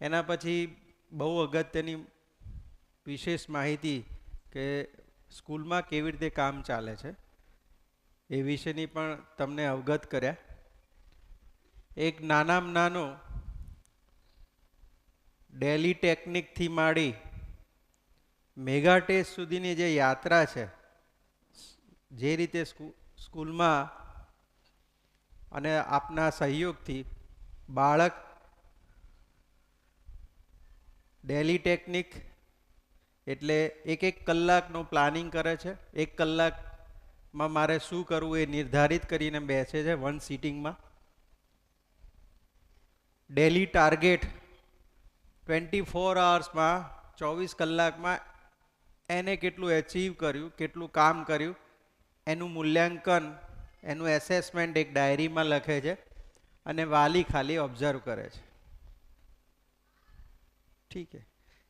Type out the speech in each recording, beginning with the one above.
એના પછી બહુ અગત્યની વિશેષ માહિતી કે સ્કૂલમાં કેવી રીતે કામ ચાલે છે એ વિશેની પણ તમને અવગત કર્યા. એક નાનામાં નાનો ડેલી ટેકનિકથી માંડી મેગા ટેસ્ટ સુધીની જે યાત્રા છે, જે રીતે સ્કૂલમાં અને આપના સહયોગથી બાળક ડેલી ટેકનિક એટલે એક એક કલાકનું પ્લાનિંગ કરે છે. 1 કલાકમાં મારે શું કરવું એ નિર્ધારિત કરીને બેસે છે વન સિટિંગમાં. ડેલી ટાર્ગેટ 24 અવર્સમાં 24 કલાકમાં એને કેટલું એચીવ કર્યું, કેટલું કામ કર્યું એનું મૂલ્યાંકન, એનું એસેસમેન્ટ એક ડાયરીમાં લખે છે અને વાલી ખાલી ऑब्जर्व करे છે. ठीक है,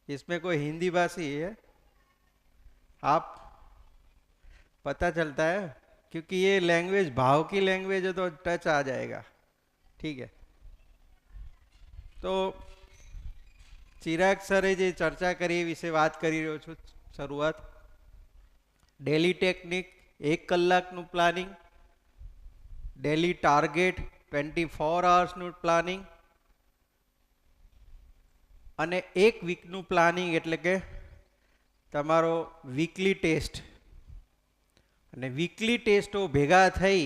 इसमें कोई हिंदी भाषी है आप पता चलता है, क्योंकि ये लैंग्वेज भाव की लैंग्वेज है तो टच आ जाएगा. ठीक है, तो ચિરાગ સરે જે ચર્ચા કરી એ વિશે વાત કરી રહ્યો છું. શરૂઆત ડેલી ટેકનિક, 1 કલાકનું પ્લાનિંગ, ડેલી ટાર્ગેટ 24 અવર્સનું પ્લાનિંગ અને 1 વીકનું પ્લાનિંગ એટલે કે તમારો વીકલી ટેસ્ટ. અને વીકલી ટેસ્ટો ભેગા થઈ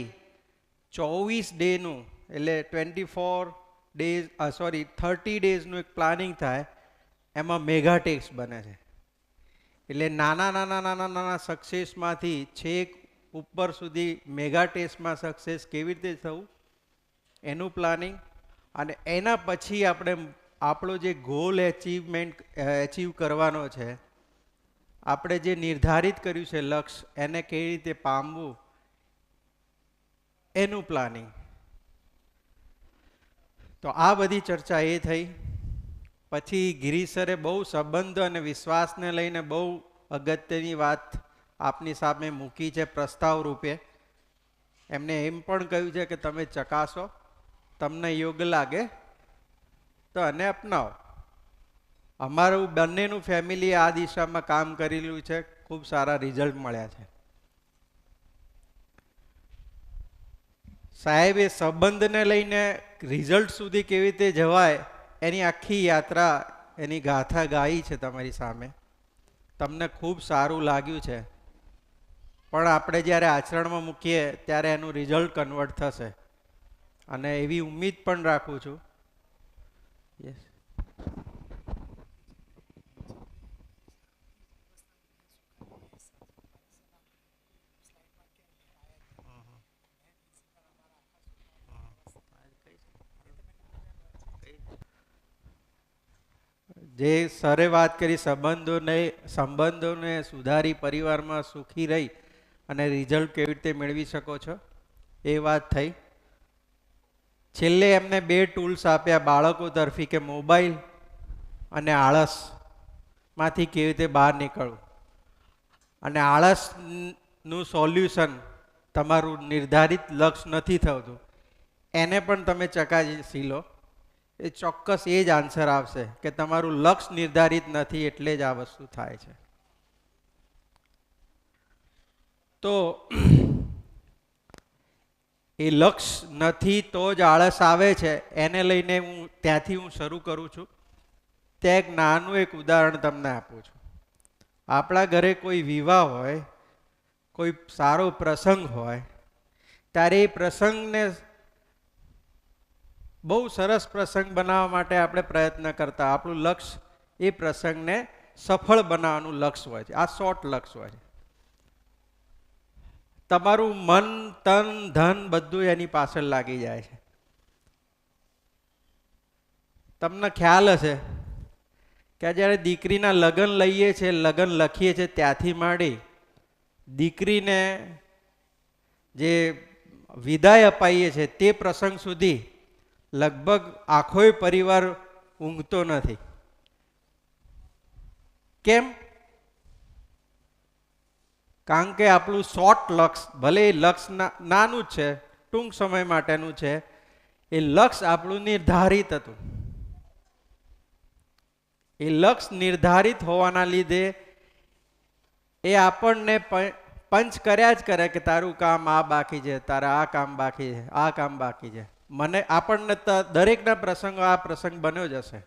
24 ડેનું એટલે 24 ડેઝ 30 ડેઝનું એક પ્લાનિંગ થાય. એમાં મેગા ટેસ્ટ બને છે. એટલે નાના નાના નાના નાના સક્સેસમાંથી છેક ઉપર સુધી મેગા ટેસ્ટમાં સક્સેસ કેવી રીતે થવું એનું પ્લાનિંગ. અને એના પછી આપણે આપણો જે ગોલ એચીવ કરવાનો છે, આપણે જે નિર્ધારિત કર્યું છે લક્ષ્ય, એને કેવી રીતે પામવું એનું પ્લાનિંગ. તો આ બધી ચર્ચા એ થઈ. પછી ગિરીશ સરે બહુ સંબંધ અને વિશ્વાસને લઈને બહુ અગત્યની વાત આપની સામે મૂકી છે પ્રસ્તાવ રૂપે. એમને એમ પણ કહ્યું છે કે તમે ચકાસો, તમને યોગ્ય લાગે તો આને અપનાવો. અમારું બંનેનું ફેમિલી આ દિશામાં કામ કરેલું છે, ખૂબ સારા રિઝલ્ટ મળ્યા છે. સાહેબ એ સંબંધને લઈને રિઝલ્ટ સુધી કેવી રીતે જવાય એની આખી યાત્રા, એની ગાથા ગાઈ છે તમારી સામે. તમને ખૂબ સારું લાગ્યું છે, પણ આપણે જ્યારે આચરણમાં મૂકીએ ત્યારે એનું રિઝલ્ટ કન્વર્ટ થશે અને એવી ઉમ્મીદ પણ રાખું છું. યસ, જે સરે વાત કરી સંબંધોને સુધારી પરિવારમાં સુખી રહી અને રિઝલ્ટ કેવી રીતે મેળવી શકો છો એ વાત થઈ. છેલ્લે એમને 2 ટૂલ્સ આપ્યા બાળકો તરફી કે મોબાઈલ અને આળસમાંથી કેવી રીતે બહાર નીકળવું. અને આળસનું સોલ્યુશન તમારું નિર્ધારિત લક્ષ્ય નથી થતું એને પણ તમે ચકાસી લો. એ ચોક્કસ એ જ આન્સર આવશે કે તમારું લક્ષ્ય નિર્ધારિત નથી એટલે જ આ વસ્તુ થાય છે. તો એ લક્ષ્ય નથી તો જ આળસ આવે છે, એને લઈને ત્યાંથી હું શરૂ કરું છું. ત્યાં એક નાનું એક ઉદાહરણ તમને આપું છું. આપણા ઘરે કોઈ વિવાહ હોય, કોઈ સારો પ્રસંગ હોય, ત્યારે એ પ્રસંગને બહુ સરસ પ્રસંગ બનાવવા માટે આપણે પ્રયત્ન કરતા. આપણું લક્ષ્ય એ પ્રસંગને સફળ બનાવવાનું લક્ષ્ય હોય છે. આ શોર્ટ લક્ષ્ય હોય છે. તમારું મન, તન, ધન બધું એની પાછળ લાગી જાય છે. તમને ખ્યાલ હશે કે જ્યારે દીકરીના લગ્ન લઈએ છીએ, લગ્ન લખીએ છીએ, ત્યાંથી માંડી દીકરીને જે વિદાય અપાઈએ છીએ તે પ્રસંગ સુધી લગભગ આખોય પરિવાર ઊંઘતો નથી. કેમ? કારણ કે આપણું શોર્ટ લક્ષ્ય, ભલે એ લક્ષ્ય નાનું જ છે, ટૂંક સમય માટેનું છે, એ લક્ષ્ય આપણું નિર્ધારિત હતું. એ લક્ષ નિર્ધારિત હોવાના લીધે એ આપણને પંચ કર્યા જ કરે કે તારું કામ આ બાકી છે, તારા આ કામ બાકી છે, આ કામ બાકી છે. મને આપણને દરેકના પ્રસંગો આ પ્રસંગ બન્યો જ હશે.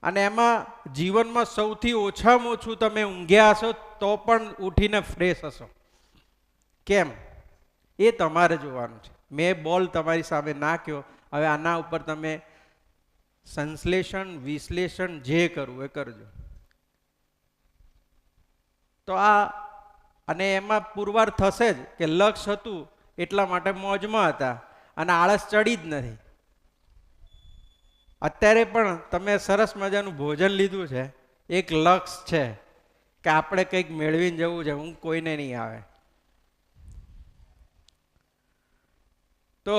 અને એમાં જીવનમાં સૌથી ઓછામાં ઓછું તમે ઊંઘ્યા હશો તો પણ ઉઠીને ફ્રેશ હશો. કેમ એ તમારે જોવાનું છે. મેં બોલ તમારી સામે નાખ્યો, હવે આના ઉપર તમે સંશ્લેષણ વિશ્લેષણ જે કરવું એ કરજો. તો અને એમાં પુરવાર થશે જ કે લક્ષ હતું એટલા માટે મોજમાં હતા અને આળસ ચડી જ નથી. અત્યારે પણ તમે સરસ મજાનું ભોજન લીધું છે, એક લક્ષ છે કે આપણે કંઈક મેળવીને જવું છે, હું કોઈને નહીં આવે. તો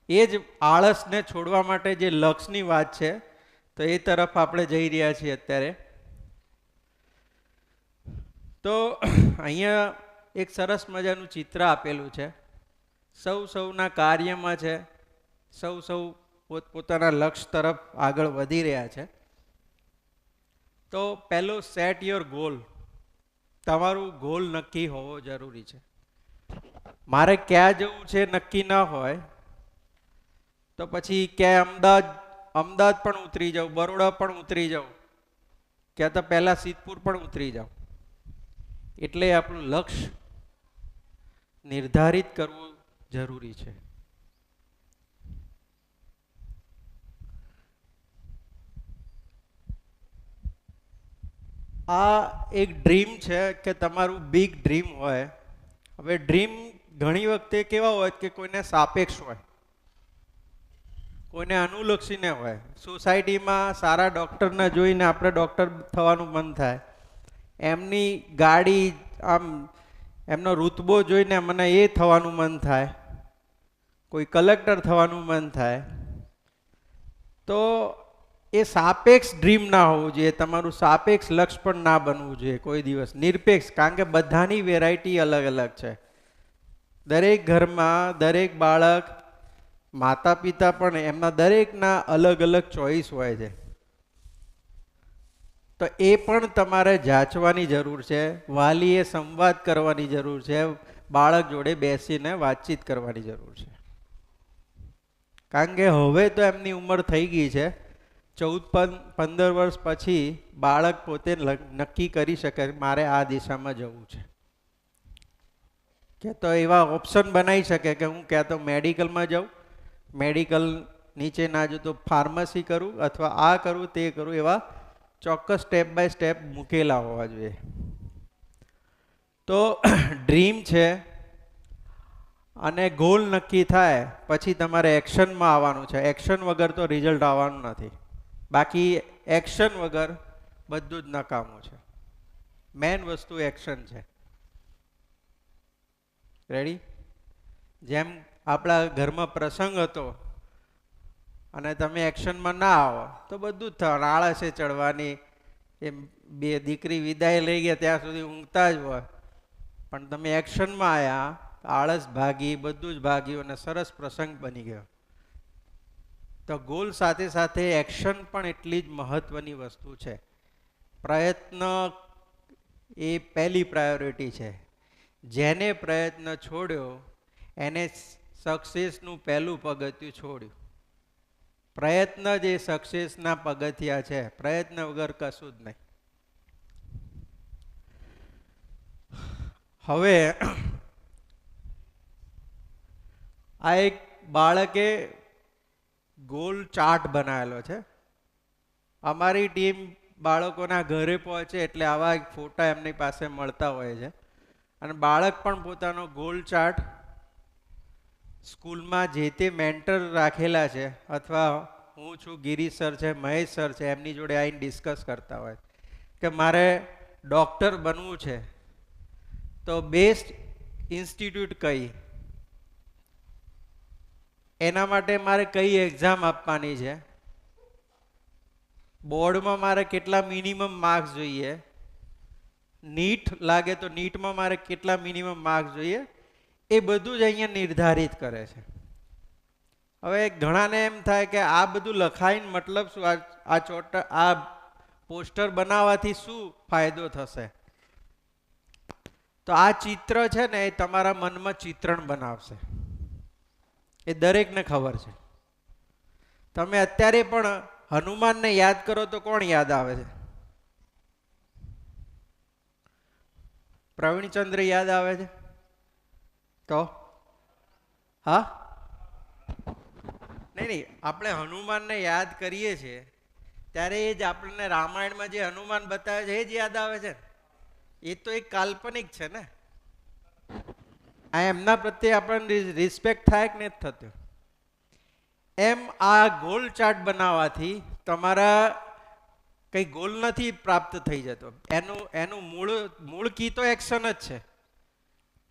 એ જ આળસને છોડવા માટે જે લક્ષની વાત છે, તો એ તરફ આપણે જઈ રહ્યા છીએ અત્યારે. તો અહીંયા એક સરસ મજાનું ચિત્ર આપેલું છે. સૌના કાર્યમાં છે, સૌ પોતપોતાના લક્ષ્ય તરફ આગળ વધી રહ્યા છે. તો પહેલો સેટ યોર ગોલ. તમારું ગોલ નક્કી હોવો જરૂરી છે. મારે ક્યાં જવું છે નક્કી ના હોય તો પછી ક્યાંય અમદાવાદ પણ ઉતરી જાઉં, બરોડા પણ ઉતરી જાઉં, ક્યાં તો પહેલા સિદ્ધપુર પણ ઉતરી જાઉં. એટલે આપણું લક્ષ્ય નિર્ધારિત કરવું જરૂરી છે. આ એક ડ્રીમ છે કે તમારું બિગ ડ્રીમ હોય. હવે ડ્રીમ ઘણી વખતે કેવા હોય કે કોઈને સાપેક્ષ હોય, કોઈને અનુલક્ષીને હોય. સોસાયટીમાં સારા ડૉક્ટરને જોઈને આપણે ડૉક્ટર થવાનું મન થાય, એમની ગાડી આમ એમનો રુતબો જોઈને મને એ થવાનું મન થાય, કોઈ કલેક્ટર થવાનું મન થાય. તો એ સાપેક્ષ ડ્રીમ ના હોવું જોઈએ. તમારું સાપેક્ષ લક્ષ્ય પણ ના બનવું જોઈએ કોઈ દિવસ. નિરપેક્ષ, કારણ કે બધાની વેરાયટી અલગ અલગ છે. દરેક ઘરમાં દરેક બાળક, માતા પિતા પણ એમના દરેકના અલગ અલગ ચોઈસ હોય છે. તો એ પણ તમારે જાંચવાની જરૂર છે. વાલીએ સંવાદ કરવાની જરૂર છે. બાળક જોડે બેસીને વાતચીત કરવાની જરૂર છે. કારણ કે હવે તો એમની ઉંમર થઈ ગઈ છે, 14-15 વર્ષ પછી બાળક પોતે નક્કી કરી શકે મારે આ દિશામાં જવું છે. કે તો એવા ઓપ્શન બનાવી શકે કે હું ક્યાં તો મેડિકલમાં જાઉં, મેડિકલ નીચે ના જો તો ફાર્મસી કરું, અથવા આ કરું તે કરું. એવા ચોક્કસ સ્ટેપ બાય સ્ટેપ મૂકેલા હોવા જોઈએ. તો ડ્રીમ છે અને ગોલ નક્કી થાય પછી તમારે એક્શનમાં આવવાનું છે. એક્શન વગર તો રિઝલ્ટ આવવાનું નથી. બાકી એક્શન વગર બધું જ નકામું છે. મેન વસ્તુ એક્શન છે. રેડી? જેમ આપણા ઘરમાં પ્રસંગ હતો અને તમે એક્શનમાં ના આવો તો બધું જ થવાનું. આળસે ચડવાની, એ બે દીકરી વિદાય લઈ ગયા ત્યાં સુધી ઊંઘતા જ હોય, પણ તમે એક્શનમાં આવ્યા, આળસ ભાગી, બધું જ ભાગ્યું અને સરસ પ્રસંગ બની ગયો. તો ગોલ સાથે સાથે એક્શન પણ એટલી જ મહત્વની વસ્તુ છે. પ્રયત્ન એ પહેલી પ્રાયોરિટી છે. જેને પ્રયત્ન છોડ્યો એને સક્સેસનું પહેલું પગથિયું છોડ્યું. પ્રયત્ન જ એ સક્સેસના પગથિયા છે. પ્રયત્ન વગર કશું જ નહીં. હવે આ એક બાળકે ગોલ ચાર્ટ બનાવેલો છે. અમારી ટીમ બાળકોના ઘરે પહોંચે એટલે આવા ફોટા એમની પાસે મળતા હોય છે. અને બાળક પણ પોતાનો ગોલ ચાર્ટ સ્કૂલમાં જે તે મેન્ટર રાખેલા છે, અથવા હું છું, ગિરીશ સર છે, મહેશ સર છે, એમની જોડે આવીને ડિસ્કસ કરતા હોય કે મારે ડૉક્ટર બનવું છે તો બેસ્ટ ઇન્સ્ટિટ્યૂટ કઈ, એના માટે મારે કઈ એક્ઝામ આપવાની છે, બોર્ડમાં મારે કેટલા મિનિમમ માર્ક્સ જોઈએ, નીટ લાગે તો નીટમાં મારે કેટલા મિનિમમ માર્ક્સ જોઈએ, એ બધું જ અહીંયા નિર્ધારિત કરે છે. હવે ઘણાને એમ થાય કે આ બધું લખાઈને મતલબ શું, આ પોસ્ટર બનાવવાથી શું ફાયદો થશે? તો આ ચિત્ર છે ને એ તમારા મનમાં ચિત્રણ બનાવશે, એ દરેકને ખબર છે. તમે અત્યારે પણ હનુમાનને યાદ કરો તો કોણ યાદ આવે છે? પ્રવીણચંદ્ર યાદ આવે છે? તો હા, નહીં, આપણે હનુમાનને યાદ કરીએ છીએ ત્યારે એ જ આપણને રામાયણમાં જે હનુમાન બતાવે છે એ જ યાદ આવે છે. એ તો એક કાલ્પનિક છે ને. આ એમના પ્રત્યે આપણને રિસ્પેક્ટ થાય કે નથી થતો? એમ આ ગોલ ચાર્ટ બનાવવાથી તમારા કઈ ગોલ નથી પ્રાપ્ત થઈ જતો. એનું મૂળ કી તો એક્શન જ છે,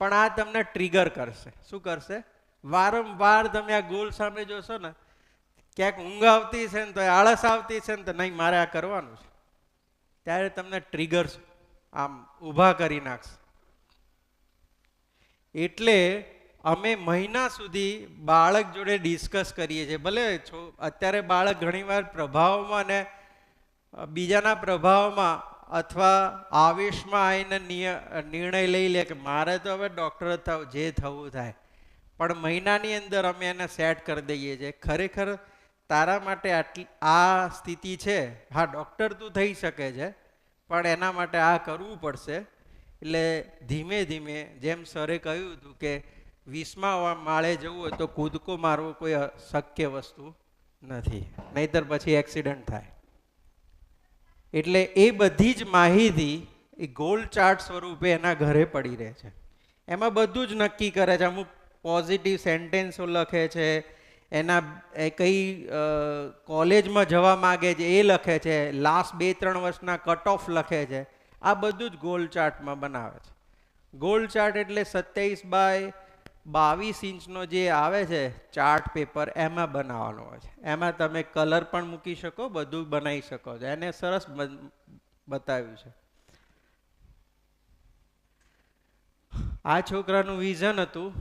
પણ આ તમને ટ્રિગર કરશે. શું કરશે? વારંવાર તમે આ ગોલ સામે જોશો ને, ક્યાંક ઊંઘ આવતી છે ને તો આળસ આવતી છે ને તો નહીં મારે આ કરવાનું છે, ત્યારે તમને ટ્રિગર્સ આમ ઊભા કરી નાખશે. એટલે અમે મહિના સુધી બાળક જોડે ડિસ્કસ કરીએ છીએ. ભલે અત્યારે બાળક ઘણીવાર પ્રભાવમાં ને બીજાના પ્રભાવમાં અથવા આવેશમાં આવીને નિર્ણય લઈ લે કે મારે તો હવે ડૉક્ટર થવું, જે થવું થાય. પણ મહિનાની અંદર અમે એને સેટ કરી દઈએ છીએ, ખરેખર તારા માટે આટલી આ સ્થિતિ છે, હા ડૉક્ટર તું થઈ શકે છે પણ એના માટે આ કરવું પડશે. એટલે ધીમે ધીમે જેમ સરે કહ્યું હતું કે 20મા માળે જવું હોય તો કૂદકો મારવો કોઈ શક્ય વસ્તુ નથી, નહીતર પછી એક્સિડન્ટ થાય. એટલે એ બધી જ માહિતી એ ગોલ ચાર્ટ સ્વરૂપે એના ઘરે પડી રહે છે. એમાં બધું જ નક્કી કરે છે. અમુક પોઝિટિવ સેન્ટેન્સો લખે છે, એના કઈ કોલેજમાં જવા માગે છે એ લખે છે, લાસ્ટ 2-3 વર્ષના કટ ઓફ લખે છે. આ બધું જ ગોલ ચાર્ટમાં બનાવે છે. ગોલ ચાર્ટ એટલે 27x22 ઇંચનો જે આવે છે ચાર્ટ પેપર, એમાં બનાવવાનો હોય છે. એમાં તમે કલર પણ મૂકી શકો, બધું બનાવી શકો છો. એને સરસ બતાવ્યું છે. આ છોકરાનું વિઝન હતું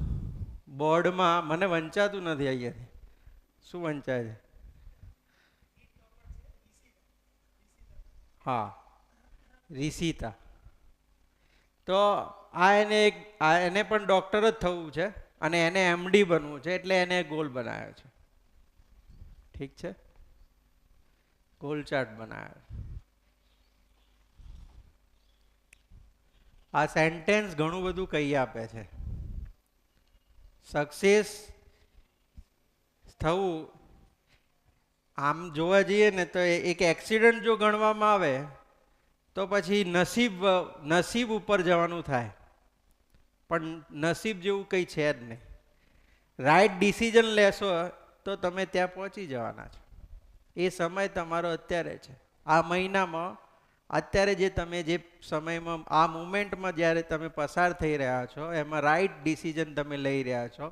બોર્ડમાં, મને વંચાતું નથી અહીંયાથી. શું વંચાય છે? હા, રિષિતા. તો એને પણ ડૉક્ટર જ થવું છે અને એને એમડી બનવું છે, એટલે એને ગોલ બનાવ્યો છે. ઠીક છે, ગોલ ચાર્ટ બનાવ્યો. આ સેન્ટેન્સ ઘણું બધું કહી આપે છે. સક્સેસ થવું આમ જોવા જઈએ ને તો એક એક્સિડન્ટ જો ગણવામાં આવે તો પછી નસીબ ઉપર જવાનું થાય, પણ નસીબ જેવું કંઈ છે જ નહીં. રાઈટ ડિસિઝન લેશો તો તમે ત્યાં પહોંચી જવાના છો. એ સમય તમારો અત્યારે છે. આ મહિનામાં અત્યારે જે સમયમાં આ મુમેન્ટમાં જ્યારે તમે પસાર થઈ રહ્યા છો એમાં રાઈટ ડિસિઝન તમે લઈ રહ્યા છો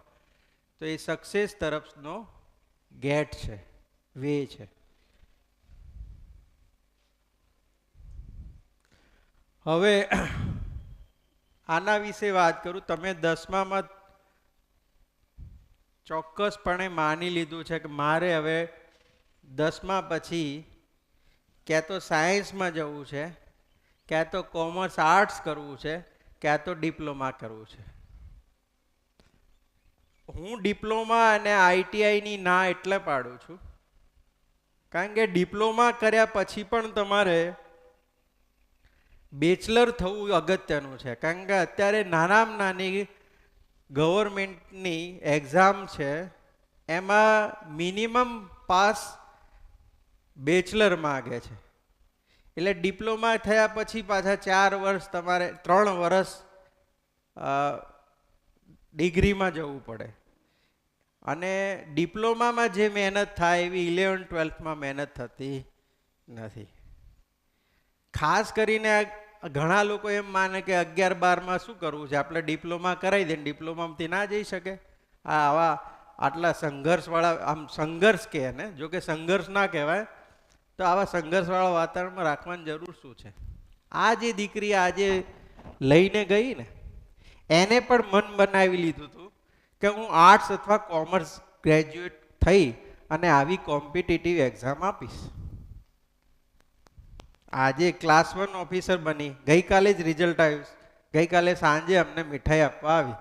તો એ સક્સેસ તરફનો ગેટ છે, વે છે. હવે આના વિશે વાત કરું. તમે 10મામાં ચોક્કસપણે માની લીધું છે કે મારે હવે 10મા પછી ક્યાં તો સાયન્સમાં જવું છે, ક્યાં તો કોમર્સ આર્ટ્સ કરવું છે, ક્યાં તો ડિપ્લોમા કરવું છે. હું ડિપ્લોમા અને આઈટીઆઈની ના એટલે પાડું છું કારણ કે ડિપ્લોમા કર્યા પછી પણ તમારે બેચલર થવું અગત્યનું છે. કારણ કે અત્યારે નાનામાં નાની ગવર્મેન્ટની એક્ઝામ છે, એમાં મિનિમમ પાસ બેચલર માગે છે. એટલે ડિપ્લોમા થયા પછી પાછા 4 વર્ષ તમારે 3 વર્ષ ડિગ્રીમાં જવું પડે. અને ડિપ્લોમામાં જે મહેનત થાય એવી 11-12માં મહેનત થતી નથી. ખાસ કરીને ઘણા લોકો એમ માને કે 11-12માં શું કરવું છે, આપણે ડિપ્લોમા કરાવી દે, ડિપ્લોમામાંથી ના જઈ શકે. આટલા સંઘર્ષવાળા, આમ સંઘર્ષ કહે ને, જો કે સંઘર્ષ ના કહેવાય, તો આવા સંઘર્ષવાળા વાતાવરણમાં રાખવાની જરૂર શું છે? આ જે દીકરી આજે લઈને ગઈ ને, એને પણ મન બનાવી લીધું હતું કે હું આર્ટ્સ અથવા કોમર્સ ગ્રેજ્યુએટ થઈ અને આવી કોમ્પિટિટિવ એક્ઝામ આપીશ. આજે ક્લાસ 1 ઓફિસર બની, ગઈકાલે જ રિઝલ્ટ આવ્યું, ગઈકાલે સાંજે અમને મીઠાઈ આપવા આવી,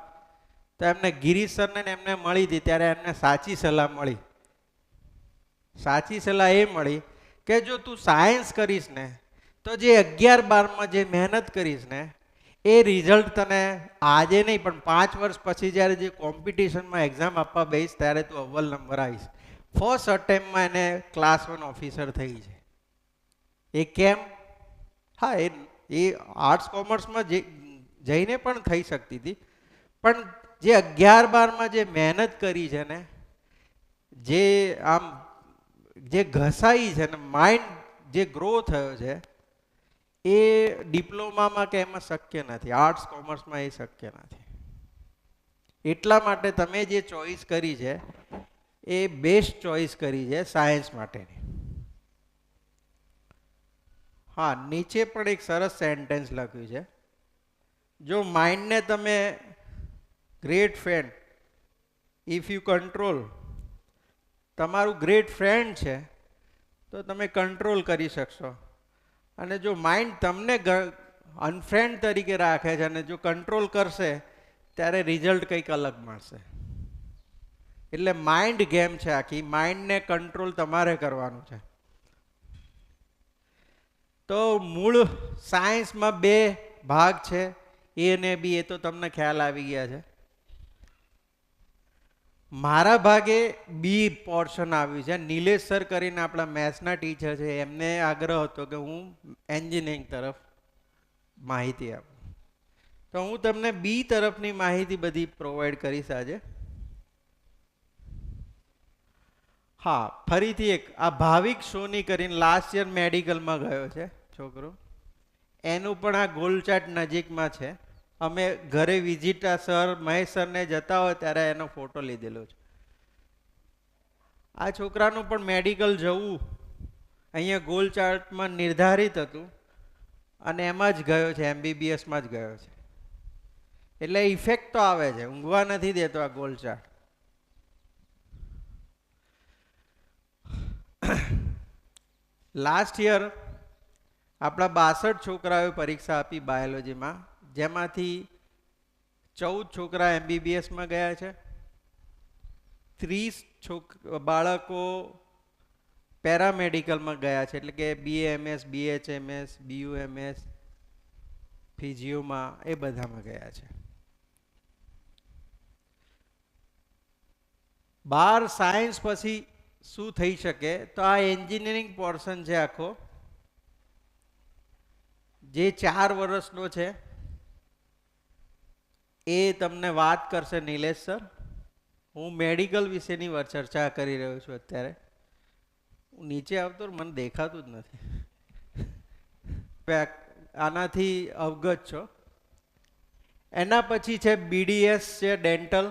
તો એમને ગિરીશ સરને એમને મળી હતી ત્યારે એમને સાચી સલાહ મળી. સાચી સલાહ એ મળી કે જો તું સાયન્સ કરીશ ને તો જે 11-12માં જે મહેનત કરીશ ને એ રિઝલ્ટ તને આજે નહીં પણ 5 વર્ષ પછી જ્યારે જે કોમ્પિટિશનમાં એક્ઝામ આપવા બેસીશ ત્યારે તું અવ્વલ નંબર આવીશ. ફર્સ્ટ અટેમ્પમાં એને ક્લાસ 1 ઓફિસર થઈ છે. એ કેમ? હા, એ આર્ટ્સ કોમર્સમાં જઈને પણ થઈ શકતી હતી, પણ જે 11-12માં જે મહેનત કરી છે ને, જે આમ જે ઘસાઈ છે ને, માઇન્ડ જે ગ્રો થયો છે એ ડિપ્લોમામાં કે એમાં શક્ય નથી, આર્ટ્સ કોમર્સમાં એ શક્ય નથી. એટલા માટે તમે જે ચોઈસ કરી છે એ બેસ્ટ ચોઈસ કરી છે સાયન્સ માટેની. હા, નીચે પણ એક સરસ સેન્ટેન્સ લખ્યું છે, જો માઇન્ડને તમે great friend if you control, તમારું ગ્રેટ ફ્રેન્ડ છે તો તમે કંટ્રોલ કરી શકશો, અને જો માઇન્ડ તમને અનફ્રેન્ડ તરીકે રાખે છે અને જો કંટ્રોલ કરશે ત્યારે રિઝલ્ટ કંઈક અલગ મળશે. એટલે માઇન્ડ ગેમ છે આખી, માઇન્ડને કંટ્રોલ તમારે કરવાનું છે. તો મૂળ સાયન્સમાં 2 ભાગ છે, એ અને બી, એ તો તમને ખ્યાલ આવી ગયા છે. મારા ભાગે બી પોર્શન આવ્યું છે. નિલેશ સર કરીને આપણા મેથ્સના ટીચર છે, એમને આગ્રહ હતો કે હું એન્જિનિયરિંગ તરફ માહિતી આપું, તો હું તમને બી તરફની માહિતી બધી પ્રોવાઈડ કરીશ આજે. હા, ફરીથી એક આ ભાવિક સોની કરીને લાસ્ટ યર મેડિકલમાં ગયો છે છોકરો, એનું પણ આ ગોલચાટ નજીકમાં છે. અમે ઘરે વિઝિટ સર મહેશ સરને જતા હોય ત્યારે એનો ફોટો લીધેલો છે. આ છોકરાનું પણ મેડિકલ જવું અહીંયા ગોલચાટમાં નિર્ધારિત હતું અને એમાં જ ગયો છે, MBBSમાં જ ગયો છે. એટલે ઇફેક્ટ તો આવે છે, ઊંઘવા નથી દેતો આ ગોલચાટ. લાસ્ટ યર આપણા 62 છોકરાઓએ પરીક્ષા આપી બાયોલોજીમાં, જેમાંથી 14 છોકરા MBBSમાં ગયા છે, 30 બાળકો પેરામેડિકલમાં ગયા છે, એટલે કે BAMS, BHMS, BUMS, ફિઝિયોમાં, એ બધામાં ગયા છે. 12 સાયન્સ પછી શું થઈ શકે? તો આ એન્જિનિયરિંગ પોર્શન છે આખો, જે 4 વર્ષનો છે. એ તમને વાત કરશે નિલેશ સર. હું મેડિકલ વિશેની ચર્ચા કરી રહ્યો છું અત્યારે. હું નીચે આવતો મને દેખાતું જ નથી, આનાથી અવગત છો. એના પછી છે BDS છે ડેન્ટલ.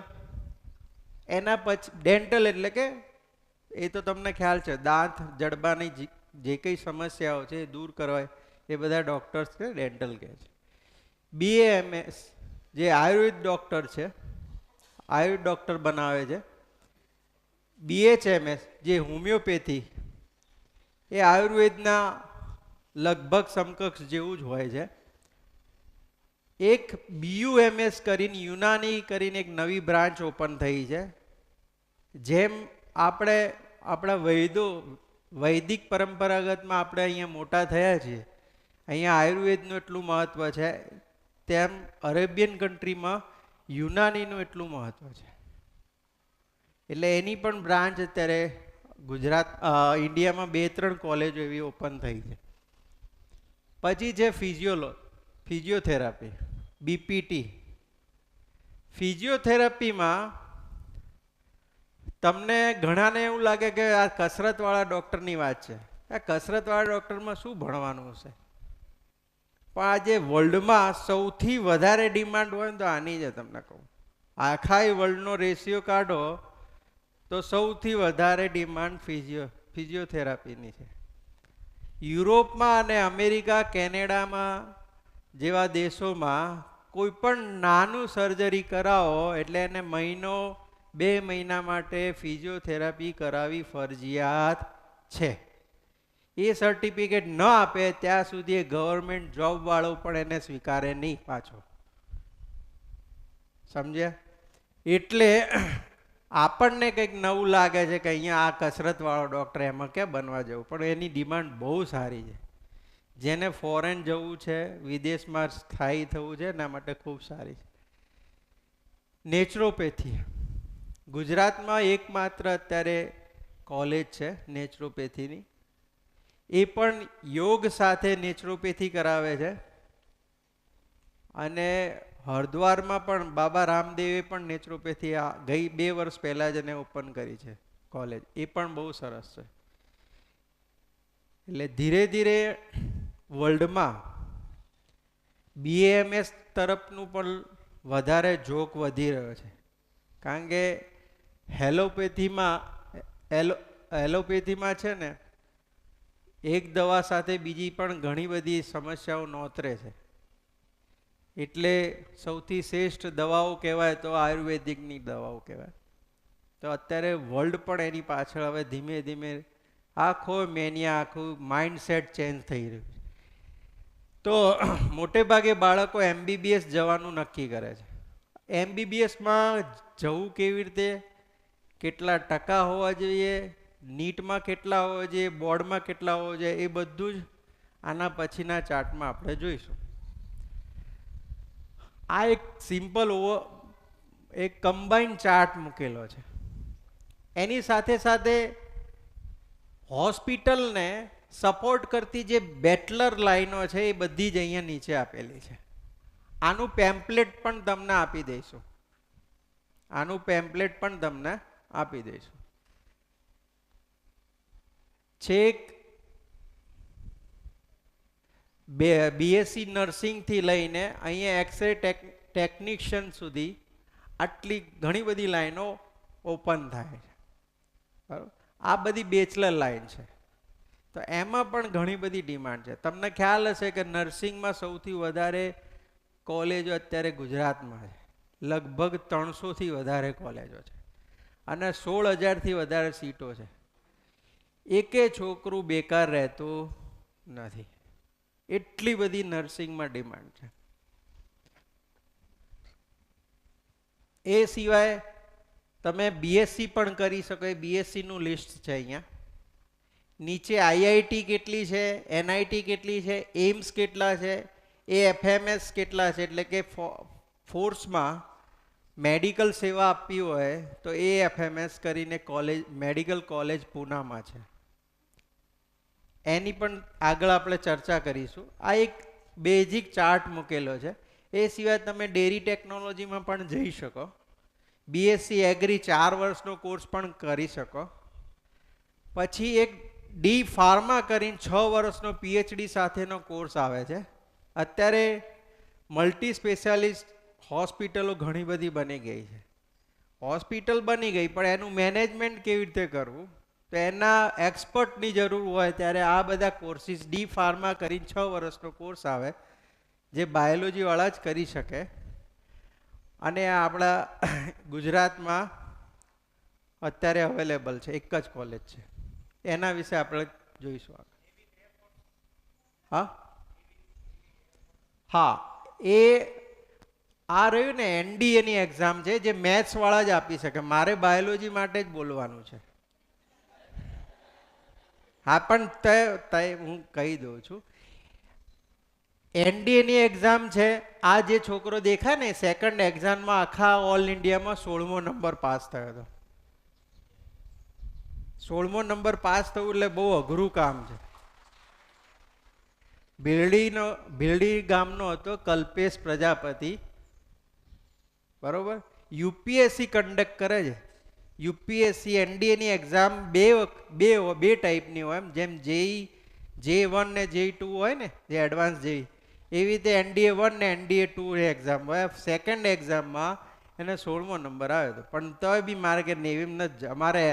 એના પછી ડેન્ટલ એટલે કે એ તો તમને ખ્યાલ છે, દાંત જડબાની જે કંઈ સમસ્યાઓ છે એ દૂર કરવાય, એ બધા ડૉક્ટર્સ છે ડેન્ટલ કહે છે. BAMS જે આયુર્વેદ ડૉક્ટર છે, આયુર્વેદ ડૉક્ટર બનાવે છે. BHMS જે હોમિયોપેથી, એ આયુર્વેદના લગભગ સમકક્ષ જેવું જ હોય છે. એક BUMS કરીને યુનાની કરીને એક નવી બ્રાન્ચ ઓપન થઈ છે. જેમ આપણે આપણા વૈદિક પરંપરાગતમાં આપણે અહીંયા મોટા થયા છીએ, અહીંયા આયુર્વેદનું એટલું મહત્ત્વ છે, તેમ અરેબિયન કન્ટ્રીમાં યુનાનીનું એટલું મહત્ત્વ છે. એટલે એની પણ બ્રાન્ચ અત્યારે ઇન્ડિયામાં 2-3 કોલેજો એવી ઓપન થઈ છે. પછી છે ફિઝિયોથેરાપી, BPT. ફિઝિયોથેરાપીમાં તમને ઘણાને એવું લાગે કે આ કસરતવાળા ડૉક્ટરની વાત છે. આ કસરતવાળા ડૉક્ટરમાં શું ભણવાનું હશે? પણ આજે વર્લ્ડમાં સૌથી વધારે ડિમાન્ડ હોય ને તો આની છે. તમને કહું, આખા વર્લ્ડનો રેશિયો કાઢો તો સૌથી વધારે ડિમાન્ડ ફિઝિયોથેરાપીની છે. યુરોપમાં અને અમેરિકા, કેનેડામાં જેવા દેશોમાં કોઈ પણ નાનું સર્જરી કરાવો એટલે એને મહિનો 2 મહિના માટે ફિઝિયોથેરાપી કરાવી ફરજિયાત છે. એ સર્ટિફિકેટ ન આપે ત્યાં સુધી ગવર્મેન્ટ જોબ વાળો પણ એને સ્વીકારે નહીં પાછો. સમજ્યા? એટલે આપણને કંઈક નવું લાગે છે કે અહીંયા આ કસરત વાળો ડોક્ટર, એમાં ક્યાં બનવા જવું, પણ એની ડિમાન્ડ બહુ સારી છે. જેને ફોરેન જવું છે, વિદેશમાં સ્થાયી થવું છે, એના માટે ખૂબ સારી છે. નેચરોપેથી ગુજરાતમાં એકમાત્ર અત્યારે કોલેજ છે નેચરોપેથીની. એ પણ યોગ સાથે નેચરોપેથી કરાવે છે. અને હરિદ્વારમાં પણ બાબા રામદેવે પણ નેચરોપેથી ગઈ 2 વર્ષ પહેલાં જ એને ઓપન કરી છે કોલેજ. એ પણ બહુ સરસ છે. એટલે ધીરે ધીરે વર્લ્ડમાં બીએએમએસ તરફનું પણ વધારે જોક વધી રહ્યો છે. કારણ કે એલોપેથીમાં છે ને, એક દવા સાથે બીજી પણ ઘણી બધી સમસ્યાઓ નોતરે છે. એટલે સૌથી શ્રેષ્ઠ દવાઓ કહેવાય તો આયુર્વેદિકની દવાઓ કહેવાય. તો અત્યારે વર્લ્ડ પણ એની પાછળ હવે ધીમે ધીમે આખું માઇન્ડસેટ ચેન્જ થઈ રહ્યું છે. તો મોટે ભાગે બાળકો એમબીબીએસ જવાનું નક્કી કરે છે. એમબીબીએસમાં જવું કેવી રીતે, કેટલા ટકા હોવા જોઈએ, નીટમાં કેટલા હોવા જોઈએ, બોર્ડમાં કેટલા હોવા જોઈએ, એ બધું જ આના પછીના ચાર્ટમાં આપણે જોઈશું. આ એક સિમ્પલ એક કમ્બાઈન ચાર્ટ મૂકેલો છે. એની સાથે સાથે હોસ્પિટલને સપોર્ટ કરતી જે બેટલર લાઈનો છે એ બધી જ અહીંયા નીચે આપેલી છે. આનું પેમ્પલેટ પણ તમને આપી દઈશું. છેક બીએસસી નર્સિંગથી લઈને અહીંયા એક્સરે ટેકનિશિયન સુધી આટલી ઘણી બધી લાઈનો ઓપન થાય છે. બરાબર? આ બધી બેચલર લાઈન છે. તો એમાં પણ ઘણી બધી ડિમાન્ડ છે. તમને ખ્યાલ હશે કે નર્સિંગમાં સૌથી વધારે કોલેજો અત્યારે ગુજરાતમાં છે. લગભગ 300થી વધારે કોલેજો છે અને 16,000થી વધારે સીટો છે. એકે છોકરું બેકાર રહેતું નથી. એટલી બધી નર્સિંગમાં ડિમાન્ડ છે. એ સિવાય તમે બીએસસી પણ કરી શકો. એ બીએસસીનું લિસ્ટ છે અહીંયા. નીચે આઈઆઈટી કેટલી છે, એનઆઈટી કેટલી છે, એમ્સ કેટલા છે, એએફએમએસ કેટલા છે. એટલે કે ફોર્સમાં મેડિકલ સેવા આપવી હોય તો એએફએમએસ કરીને કોલેજ, મેડિકલ કોલેજ પૂનામાં છે. એની પણ આગળ આપણે ચર્ચા કરીશું. આ એક બેઝિક ચાર્ટ મૂકેલો છે. એ સિવાય તમે ડેરી ટેકનોલોજીમાં પણ જઈ શકો. બીએસસી એગ્રી 4 વર્ષનો કોર્સ પણ કરી શકો. પછી એક ડી ફાર્મા કરીને 6 વર્ષનો પીએચડી સાથેનો કોર્સ આવે છે. અત્યારે મલ્ટી સ્પેશિયાલિસ્ટ હોસ્પિટલો ઘણી બધી બની ગઈ છે. હોસ્પિટલ બની ગઈ પણ એનું મેનેજમેન્ટ કેવી રીતે કરવું, તો એના એક્સપર્ટની જરૂર હોય ત્યારે આ બધા કોર્સિસ ડી ફાર્મા કરીને 6 વર્ષનો કોર્સ આવે, જે બાયોલોજીવાળા જ કરી શકે. અને આપણા ગુજરાતમાં અત્યારે અવેલેબલ છે, એક જ કોલેજ છે. એના વિશે આપણે જોઈશું. હા, એ આ રહ્યું ને એનડીએની એક્ઝામ છે, જે મેથ્સ વાળા જ આપી શકે. મારે બાયોલોજી માટે જ બોલવાનું છે. હા, પણ હું કહી દઉં છું. એનડીએની એક્ઝામ છે. આ જે છોકરો દેખાય ને, સેકન્ડ એક્ઝામમાં આખા ઓલ ઇન્ડિયામાં 16મો નંબર પાસ થયો હતો. 16મો નંબર પાસ થવું એટલે બહુ અઘરું કામ છે. ભીલડી ગામનો હતો કલ્પેશ પ્રજાપતિ. બરોબર? યુપીએસસી કન્ડક્ટ કરે છે. યુપીએસસી એનડીએની એક્ઝામ બે ટાઈપની હોય. જેમ J1 ને J2 હોય ને, જે એડવાન્સ જેઈ, એવી રીતે એનડીએ 1 ને એનડીએ 2 એક્ઝામ હોય. સેકન્ડ એક્ઝામમાં એને 16મો નંબર આવ્યો હતો. પણ તોય બી મારે કે નેવીમ નથી, અમારે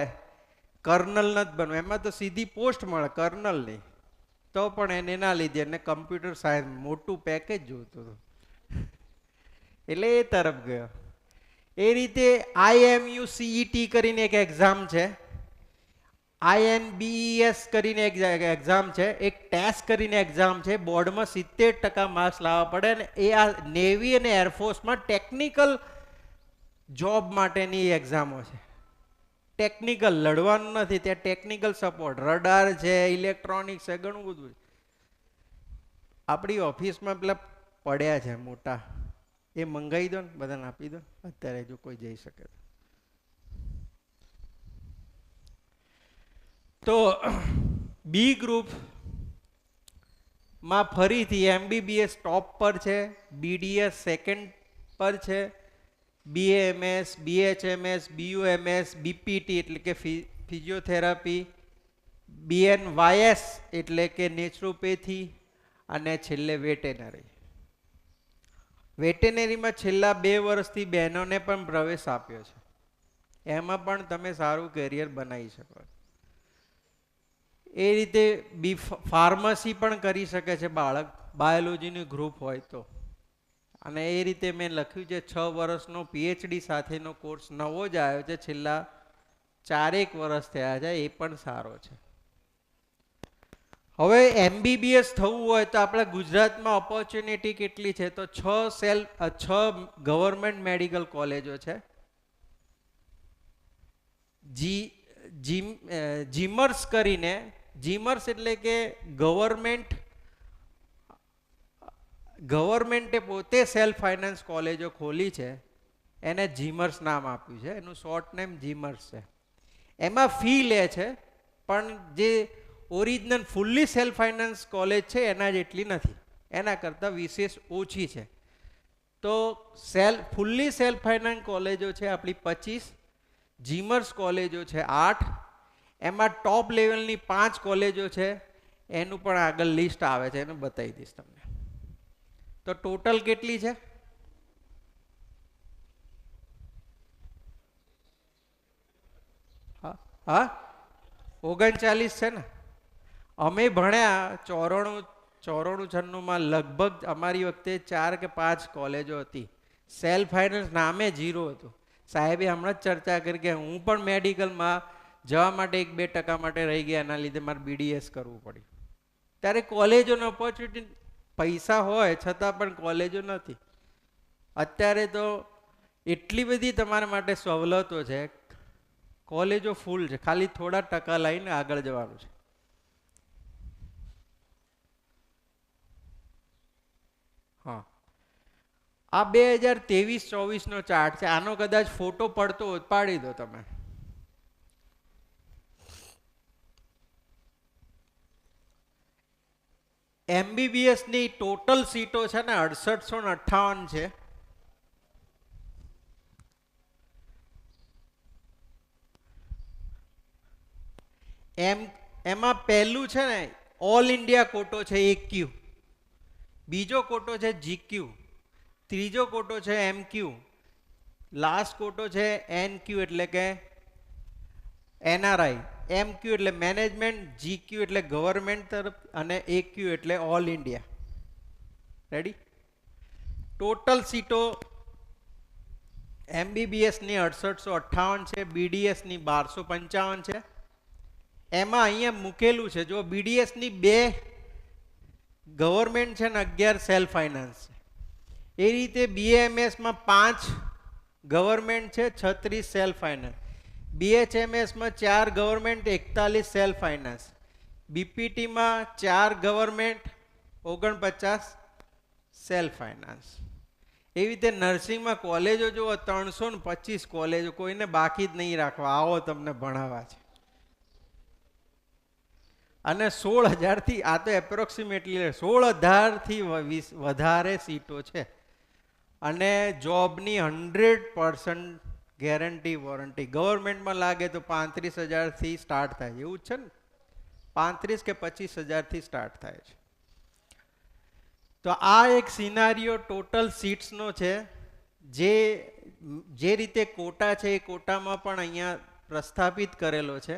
કર્નલ નથી બનવું. એમાં તો સીધી પોસ્ટ મળે, કર્નલ નહીં. તો પણ એને ના લીધી. એને કમ્પ્યુટર સાયન્સ મોટું પેકેજ જોઈતું હતું એટલે એ તરફ ગયો. એ રીતે IMU CET કરીને એક એક્ઝામ છે, INBES કરીને એક એક્ઝામ છે, એક ટેસ્ટ કરીને એક્ઝામ છે. બોર્ડમાં 70% માર્ક્સ લાવવા પડે ને એ આ નેવી અને એરફોર્સમાં ટેકનિકલ જોબ માટેની એક્ઝામો છે. ટેકનિકલ લડવાનું નથી, ત્યાં ટેકનિકલ સપોર્ટ, રડાર છે, ઇલેક્ટ્રોનિક્સ છે, ઘણું બધું છે. આપણી ઓફિસમાં પેલા પડ્યા છે મોટા, એ મંગાવી દો ને, બધાને આપી દો અત્યારે, જો કોઈ જઈ શકે તો. બી ગ્રુપ માં ફરીથી MBBS ટોપ પર છે, BDS સેકન્ડ પર છે, BAMS, BHMS, BUMS, BPT એટલે કે ફિઝિયોથેરાપી, BNYS એટલે કે નેચરોપેથી, અને છેલ્લે વેટેનરી. વેટેનરીમાં છેલ્લા 2 વર્ષથી બહેનોને પણ પ્રવેશ આપ્યો છે, એમાં પણ તમે સારું કેરિયર બનાવી શકો. એ રીતે ફાર્મસી પણ કરી શકે છે બાળક, બાયોલોજીનું ગ્રુપ હોય તો. અને એ રીતે મેં લખ્યું છે 6 વર્ષનો PhD સાથેનો કોર્સ નવો જ આવ્યો છે, છેલ્લા 4 વર્ષ થયા છે, એ પણ સારો છે. હવે MBBS થવું હોય તો આપણા ગુજરાતમાં ઓપોર્ચ્યુનિટી કેટલી છે, તો 6 ગવર્મેન્ટ મેડિકલ કોલેજો છે. જીમર્સ કરીને, જીમર્સ એટલે કે ગવર્મેન્ટે પોતે સેલ્ફ ફાઇનાન્સ કોલેજો ખોલી છે, એને જીમર્સ નામ આપ્યું છે, એનું શોર્ટ નેમ જીમર્સ છે. એમાં ફી લે છે, પણ જે original fully self finance college છે એના જેટલી નથી, એના કરતાં વિશેષ ઓછી છે. તો ફૂલ્લી સેલ્ફ ફાઇનાન્સ કોલેજો છે આપણી 25, જીમર્સ કોલેજો છે 8, એમાં ટોપ લેવલની 5 કોલેજો છે, એનું પણ આગળ લિસ્ટ આવે છે, એનું બતાવી દઈશ તમને. તો ટોટલ કેટલી છે? હા 39 છે ને. અમે ભણ્યા 94-96માં લગભગ અમારી વખતે 4 કે 5 કોલેજો હતી. સેલ્ફ ફાઇનાન્સ નામે 0 હતું. સાહેબે હમણાં જ ચર્ચા કરી કે હું પણ મેડિકલમાં જવા માટે 1-2% માટે રહી ગયા, એના લીધે મારે BDS કરવું પડ્યું. ત્યારે કોલેજોનો ઓપોર્ચ્યુનિટી, પૈસા હોય છતાં પણ કોલેજો નથી. અત્યારે તો એટલી બધી તમારા માટે સવલતો છે, કોલેજો ફૂલ છે, ખાલી થોડા ટકા લઈને આગળ જવાનું છે. હા, આ 2023-24 નો ચાર્ટ છે. આનો કદાચ ફોટો પડતો હોય પાડી દો તમે. MBBS ની ટોટલ સીટો છે ને 6858 છે. એમાં પહેલું છે ને ઓલ ઇન્ડિયા કોટો છે AQ, બીજો કોટો છે GQ, ત્રીજો કોટો છે MQ, લાસ્ટ કોટો છે NQ એટલે કે NRI, MQ એટલે મેનેજમેન્ટ, GQ એટલે ગવર્મેન્ટ તરફ, અને AQ એટલે ઓલ ઇન્ડિયા. રેડી? ટોટલ સીટો MBBS ની 6858 છે, BDS ની 1255 છે. એમાં અહીંયા મૂકેલું છે, જો BDS ની 2 ગવર્મેન્ટ છે ને 11 સેલ્ફ ફાઇનાન્સ છે. એ રીતે BAMS માં 5 ગવર્મેન્ટ છે, 36 સેલ્ફ ફાઇનાન્સ. BHMS માં 4 ગવર્મેન્ટ, 41 સેલ્ફ ફાઇનાન્સ. BPT માં 4 ગવર્મેન્ટ, 49 સેલ્ફ ફાઇનાન્સ. એવી રીતે નર્સિંગમાં કોલેજો જુઓ 325 કોલેજો, કોઈને બાકી જ નહીં રાખવા, આવો તમને ભણાવવા છે. અને 16,000થી, આ તો એપ્રોક્સિમેટલી 16,000થી વધારે સીટો છે. અને જોબની 100% ગેરંટી વોરંટી. ગવર્મેન્ટમાં લાગે તો 35,000થી સ્ટાર્ટ થાય, એવું જ છે ને, 35 કે 25,000થી સ્ટાર્ટ થાય છે. તો આ એક સિનારીઓ ટોટલ સીટ્સનો છે. જે રીતે કોટા છે એ કોટામાં પણ અહીંયા પ્રસ્થાપિત કરેલો છે.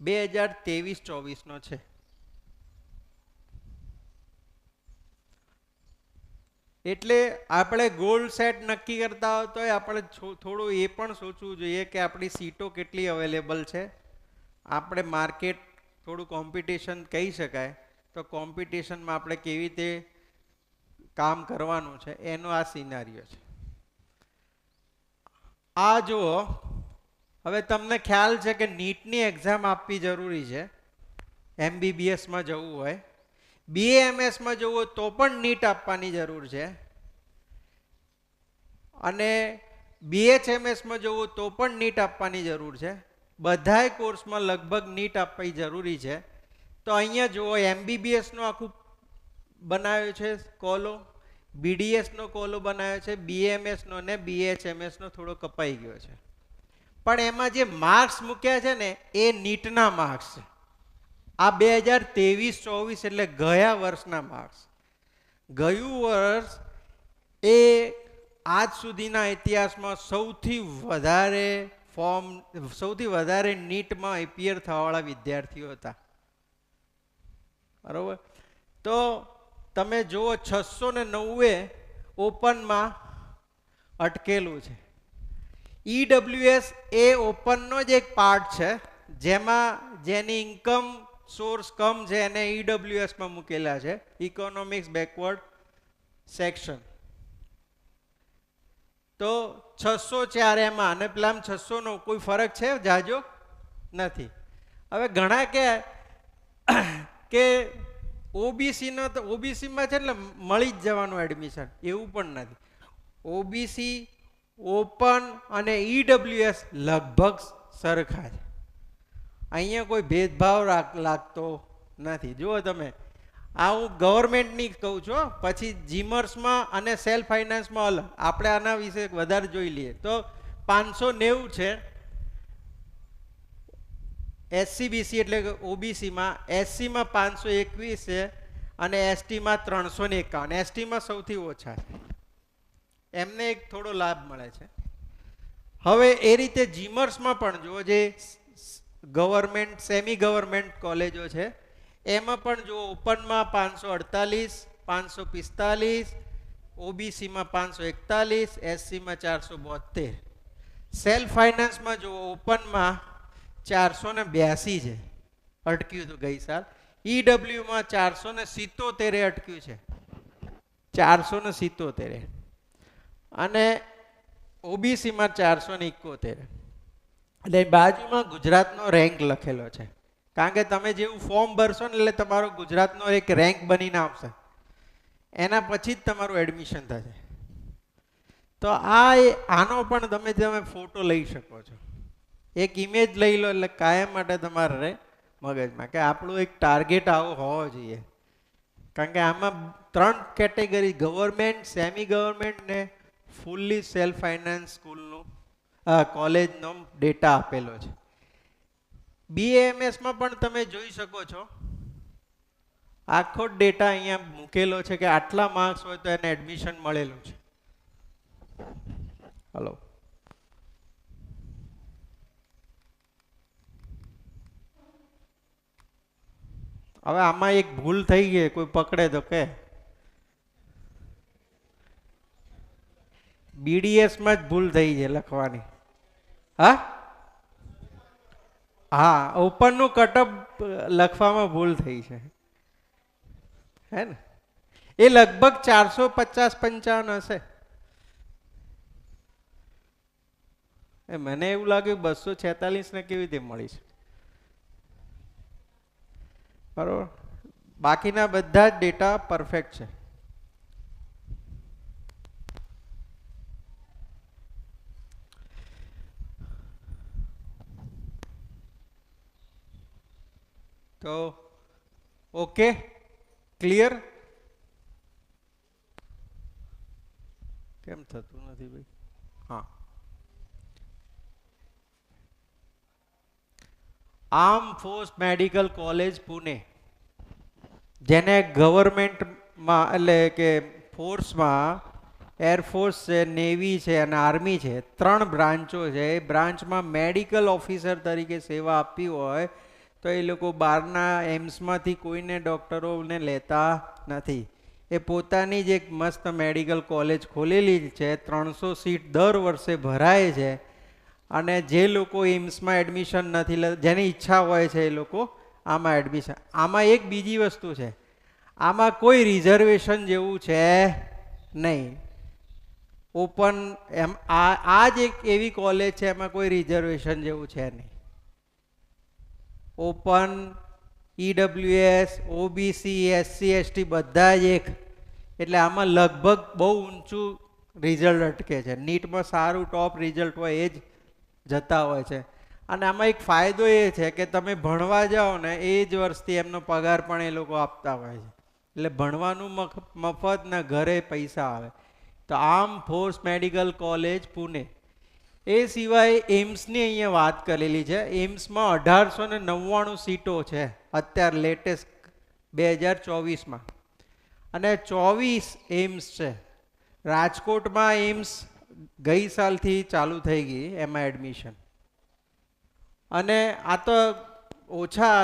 2023-24 નો છે. એટલે આપણે ગોલ સેટ નક્કી કરતા હોય તો આપણે થોડું એ પણ સોચવું જોઈએ કે આપણી સીટો કેટલી અવેલેબલ છે. આપણે માર્કેટ થોડું કોમ્પિટિશન કહી શકાય, તો કોમ્પિટિશનમાં આપણે કેવી રીતે કામ કરવાનું છે એનો આ સિનારીઓ છે. આ જુઓ, હવે તમને ખ્યાલ છે કે નીટની એક્ઝામ આપવી જરૂરી છે. MBBSમાં જવું હોય, BAMSમાં જવું હોય તો પણ નીટ આપવાની જરૂર છે, અને BHMSમાં જવું તો પણ નીટ આપવાની જરૂર છે. બધાય કોર્સમાં લગભગ નીટ આપવી જરૂરી છે. તો અહીંયા જુઓ, MBBSનો આખું બનાવ્યો છે કોલો, BDSનો કોલો બનાવ્યો છે, BAMSનો ને BHMSનો થોડો કપાઈ ગયો છે. પણ એમાં જે માર્ક્સ મૂક્યા છે ને એ નીટના માર્ક્સ છે. આ 2023-24 એટલે ગયા વર્ષના માર્ક્સ. ગયું વર્ષ એ આજ સુધીના ઇતિહાસમાં સૌથી વધારે નીટમાં એપિયર થવાવાળા વિદ્યાર્થીઓ હતા. બરોબર? તો તમે જુઓ, 690 ઓપનમાં અટકેલું છે. EWS એ ઓપનનો જ એક પાર્ટ છે, જેની ઇન્કમ સોર્સ કમ છે એને EWSમાં મૂકેલા છે, ઇકોનોમિક્સ બેકવર્ડ સેક્શન. તો 604 એમાં અને પેલા 609 કોઈ ફરક છે જાજો નથી. હવે ઘણા કે ઓબીસીનો તો ઓબીસીમાં છે એટલે મળી જ જવાનું એડમિશન, એવું પણ નથી. ઓબીસી, ઓપન અને EWS લગભગ સરખા છે. અહીંયા કોઈ ભેદભાવ લાગતો નથી. જુઓ તમે, આ હું ગવર્મેન્ટની કહું છું, પછી જીમર્સમાં અને સેલ્ફ ફાઇનાન્સમાં અલગ. આપણે આના વિશે વધારે જોઈ લઈએ તો 590 છે SCBC એટલે કે ઓબીસીમાં, SCમાં 521 છે અને STમાં 351. STમાં સૌથી ઓછા છે, એમને એક થોડો લાભ મળે છે. હવે એ રીતે જીમર્સમાં પણ જુઓ, જે ગવર્મેન્ટ સેમી ગવર્મેન્ટ કોલેજો છે એમાં પણ જો ઓપનમાં 548, 545, ઓબીસીમાં 541, SCમાં 472. સેલ્ફ ફાઇનાન્સમાં જો ઓપનમાં 482 છે, અટક્યું હતું ગઈ સાલ. EWમાં 477 અટક્યું છે, 477, અને ઓબીસીમાં 471. એટલે બાજુમાં ગુજરાતનો રેન્ક લખેલો છે, કારણ કે તમે જેવું ફોર્મ ભરશો ને એટલે તમારો ગુજરાતનો એક રેન્ક બનીને આવશે, એના પછી જ તમારું એડમિશન થશે. તો આનો પણ તમે ફોટો લઈ શકો છો, એક ઇમેજ લઈ લો એટલે કાયમ માટે તમારે મગજમાં કે આપણું એક ટાર્ગેટ આવો હોવો જોઈએ. કારણ કે આમાં 3 કેટેગરી, ગવર્મેન્ટ, સેમી ગવર્મેન્ટ ને ફૂલ્લી સેલ્ફ ફાઇનાન્સ સ્કૂલનું કોલેજનો ડેટા આપેલો છે. BAMSમાં પણ તમે જોઈ શકો છો, આખો ડેટા અહીંયા મૂકેલો છે કે આટલા માર્ક્સ હોય તો એને એડમિશન મળેલું છે. હલો, હવે આમાં એક ભૂલ થઈ ગઈ, કોઈ પકડે તો કે. BDSમાં જ ભૂલ થઈ છે લખવાની. હા, ઓપનનું કટઅપ લખવામાં ભૂલ થઈ છે, હે ને? એ લગભગ 450-55 હશે. મને એવું લાગ્યું 246 ને કેવી રીતે મળી છે. બરોબર, બાકીના બધા જ ડેટા પરફેક્ટ છે. તો ઓકે, ક્લિયર? કેમ થતું નથી ભાઈ? હા, arm force medical college Pune, જેને ગવર્મેન્ટમાં એટલે કે ફોર્સમાં એરફોર્સ છે, નેવી છે અને આર્મી છે, 3 બ્રાન્ચો છે. એ બ્રાન્ચમાં મેડિકલ ઓફિસર તરીકે સેવા આપવી હોય તો એ લોકો બહારના એમ્સમાંથી કોઈને ડૉક્ટરોને લેતા નથી. એ પોતાની જ એક મસ્ત મેડિકલ કોલેજ ખોલેલી છે, 300 સીટ દર વર્ષે ભરાય છે. અને જે લોકો એમ્સમાં એડમિશન નથી લેતા, જેની ઈચ્છા હોય છે એ લોકો આમાં એડમિશન. આમાં એક બીજી વસ્તુ છે, આમાં કોઈ રિઝર્વેશન જેવું છે નહીં. ઓપન એમ આ જ એક એવી કોલેજ છે એમાં કોઈ રિઝર્વેશન જેવું છે નહીં. Open, EWS, OBC, SC, ST બધા જ એક. એટલે આમાં લગભગ બહુ ઊંચું રિઝલ્ટ અટકે છે. નીટમાં સારું ટોપ રિઝલ્ટ હોય એ જ જતા હોય છે. અને આમાં એક ફાયદો એ છે કે તમે ભણવા જાઓ ને એ જ વર્ષથી એમનો પગાર પણ એ લોકો આપતા હોય છે. એટલે ભણવાનું મફત ને ઘરે પૈસા આવે. તો arm force medical college Pune. એ સિવાય એમ્સની અહીંયા વાત કરેલી છે. એમ્સમાં 1899 સીટો છે અત્યારે લેટેસ્ટ 2024માં. અને 24 એમ્સ છે. રાજકોટમાં એમ્સ ગઈ સાલથી ચાલુ થઈ ગઈ એમાં એડમિશન. અને આ તો ઓછા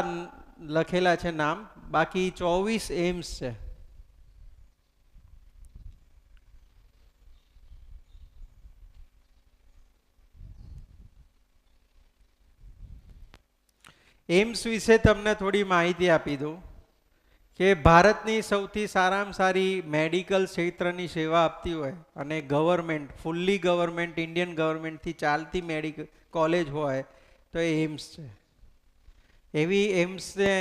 લખેલા છે નામ, બાકી 24 એમ્સ છે. એમ્સ વિશે તમને થોડી માહિતી આપી દઉં કે ભારતની સૌથી સારામાં સારી મેડિકલ ક્ષેત્રની સેવા આપતી હોય અને ગવર્મેન્ટ, ફૂલ્લી ગવર્મેન્ટ, ઇન્ડિયન ગવર્મેન્ટથી ચાલતી મેડિકલ કોલેજ હોય તો એ એમ્સ છે. એવી એમ્સને